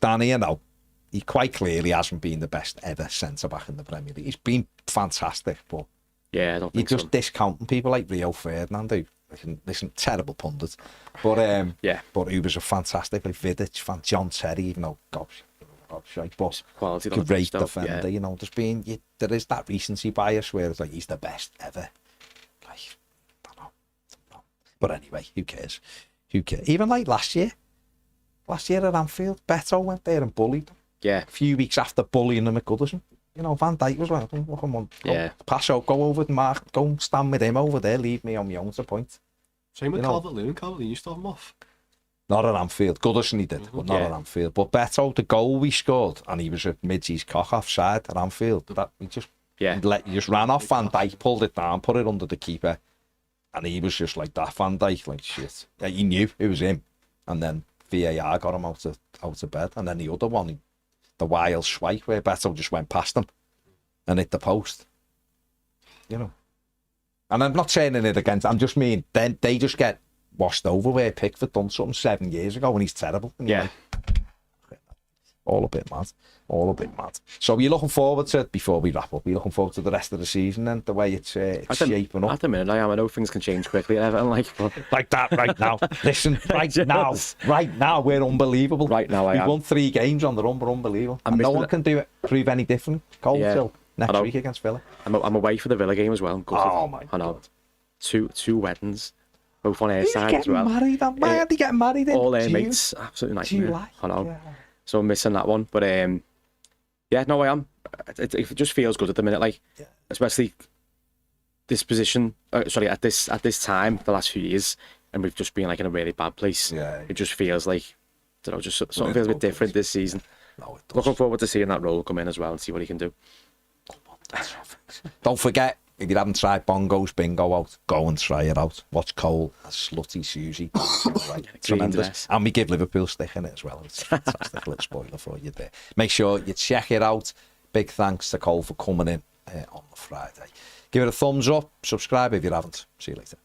Danny, you know, he quite clearly hasn't been the best ever centre-back in the Premier League. He's been fantastic, but I don't think you're just discounting people like Rio Ferdinand, who, listen, terrible pundit, but he was a fantastic, like Vidic, John Terry, even though, gosh, but quality, great defender, you know, there is that recency bias where it's like, he's the best ever. Like, I don't know. But anyway, who cares? Even like last year at Anfield, Beto went there and bullied him. Yeah. A few weeks after bullying him at Goodison. You know, Van Dijk was like, oh, come on, pass out, go over the mark, go stand with him over there, leave me on my own to point. Same with Calvert-Lewin. Calvert-Lewin used to have him off. Not at Anfield. Goodison he did, but not at Anfield. But Beto, the goal we scored, and he was at Midgey's cock offside at Anfield. He just ran off Van Dijk, pulled it down, put it under the keeper, and he was just like that. Van Dijk, like shit. Yeah, he knew it was him, and then VAR got him out of bed, and then the other one, the wild swipe where Beto just went past him and hit the post. You know, and I'm not saying it against. I'm just mean then they just get washed over where Pickford done something 7 years ago and he's terrible. And like, all a bit mad. So you're looking forward to, before we wrap up, you're looking forward to the rest of the season and the way it's shaping up? At the minute, I am. I know things can change quickly at Everton, like that right now. Listen, right now, we're unbelievable. Right now, We've won 3 games on the run, we're unbelievable. And no one can prove any different. Till next week against Villa. I'm away for the Villa game as well. Oh my God. I know. Two weddings. Both on air side as well. Why are they getting married in all their mates, absolutely nice. July. I know. Yeah. So I'm missing that one. But I am. It just feels good at the minute, especially this position. At this time, the last few years, and we've just been in a really bad place. Yeah. It just feels like, something feels a bit different this season. No, it does. Looking forward to seeing that role come in as well and see what he can do. Don't forget, if you haven't tried Bongo's Bingo out, go and try it out. Watch Cole as Slutty Susie. Tremendous. And we give Liverpool stick in it as well. It's a fantastic little spoiler for you there. Make sure you check it out. Big thanks to Cole for coming in on the Friday. Give it a thumbs up. Subscribe if you haven't. See you later.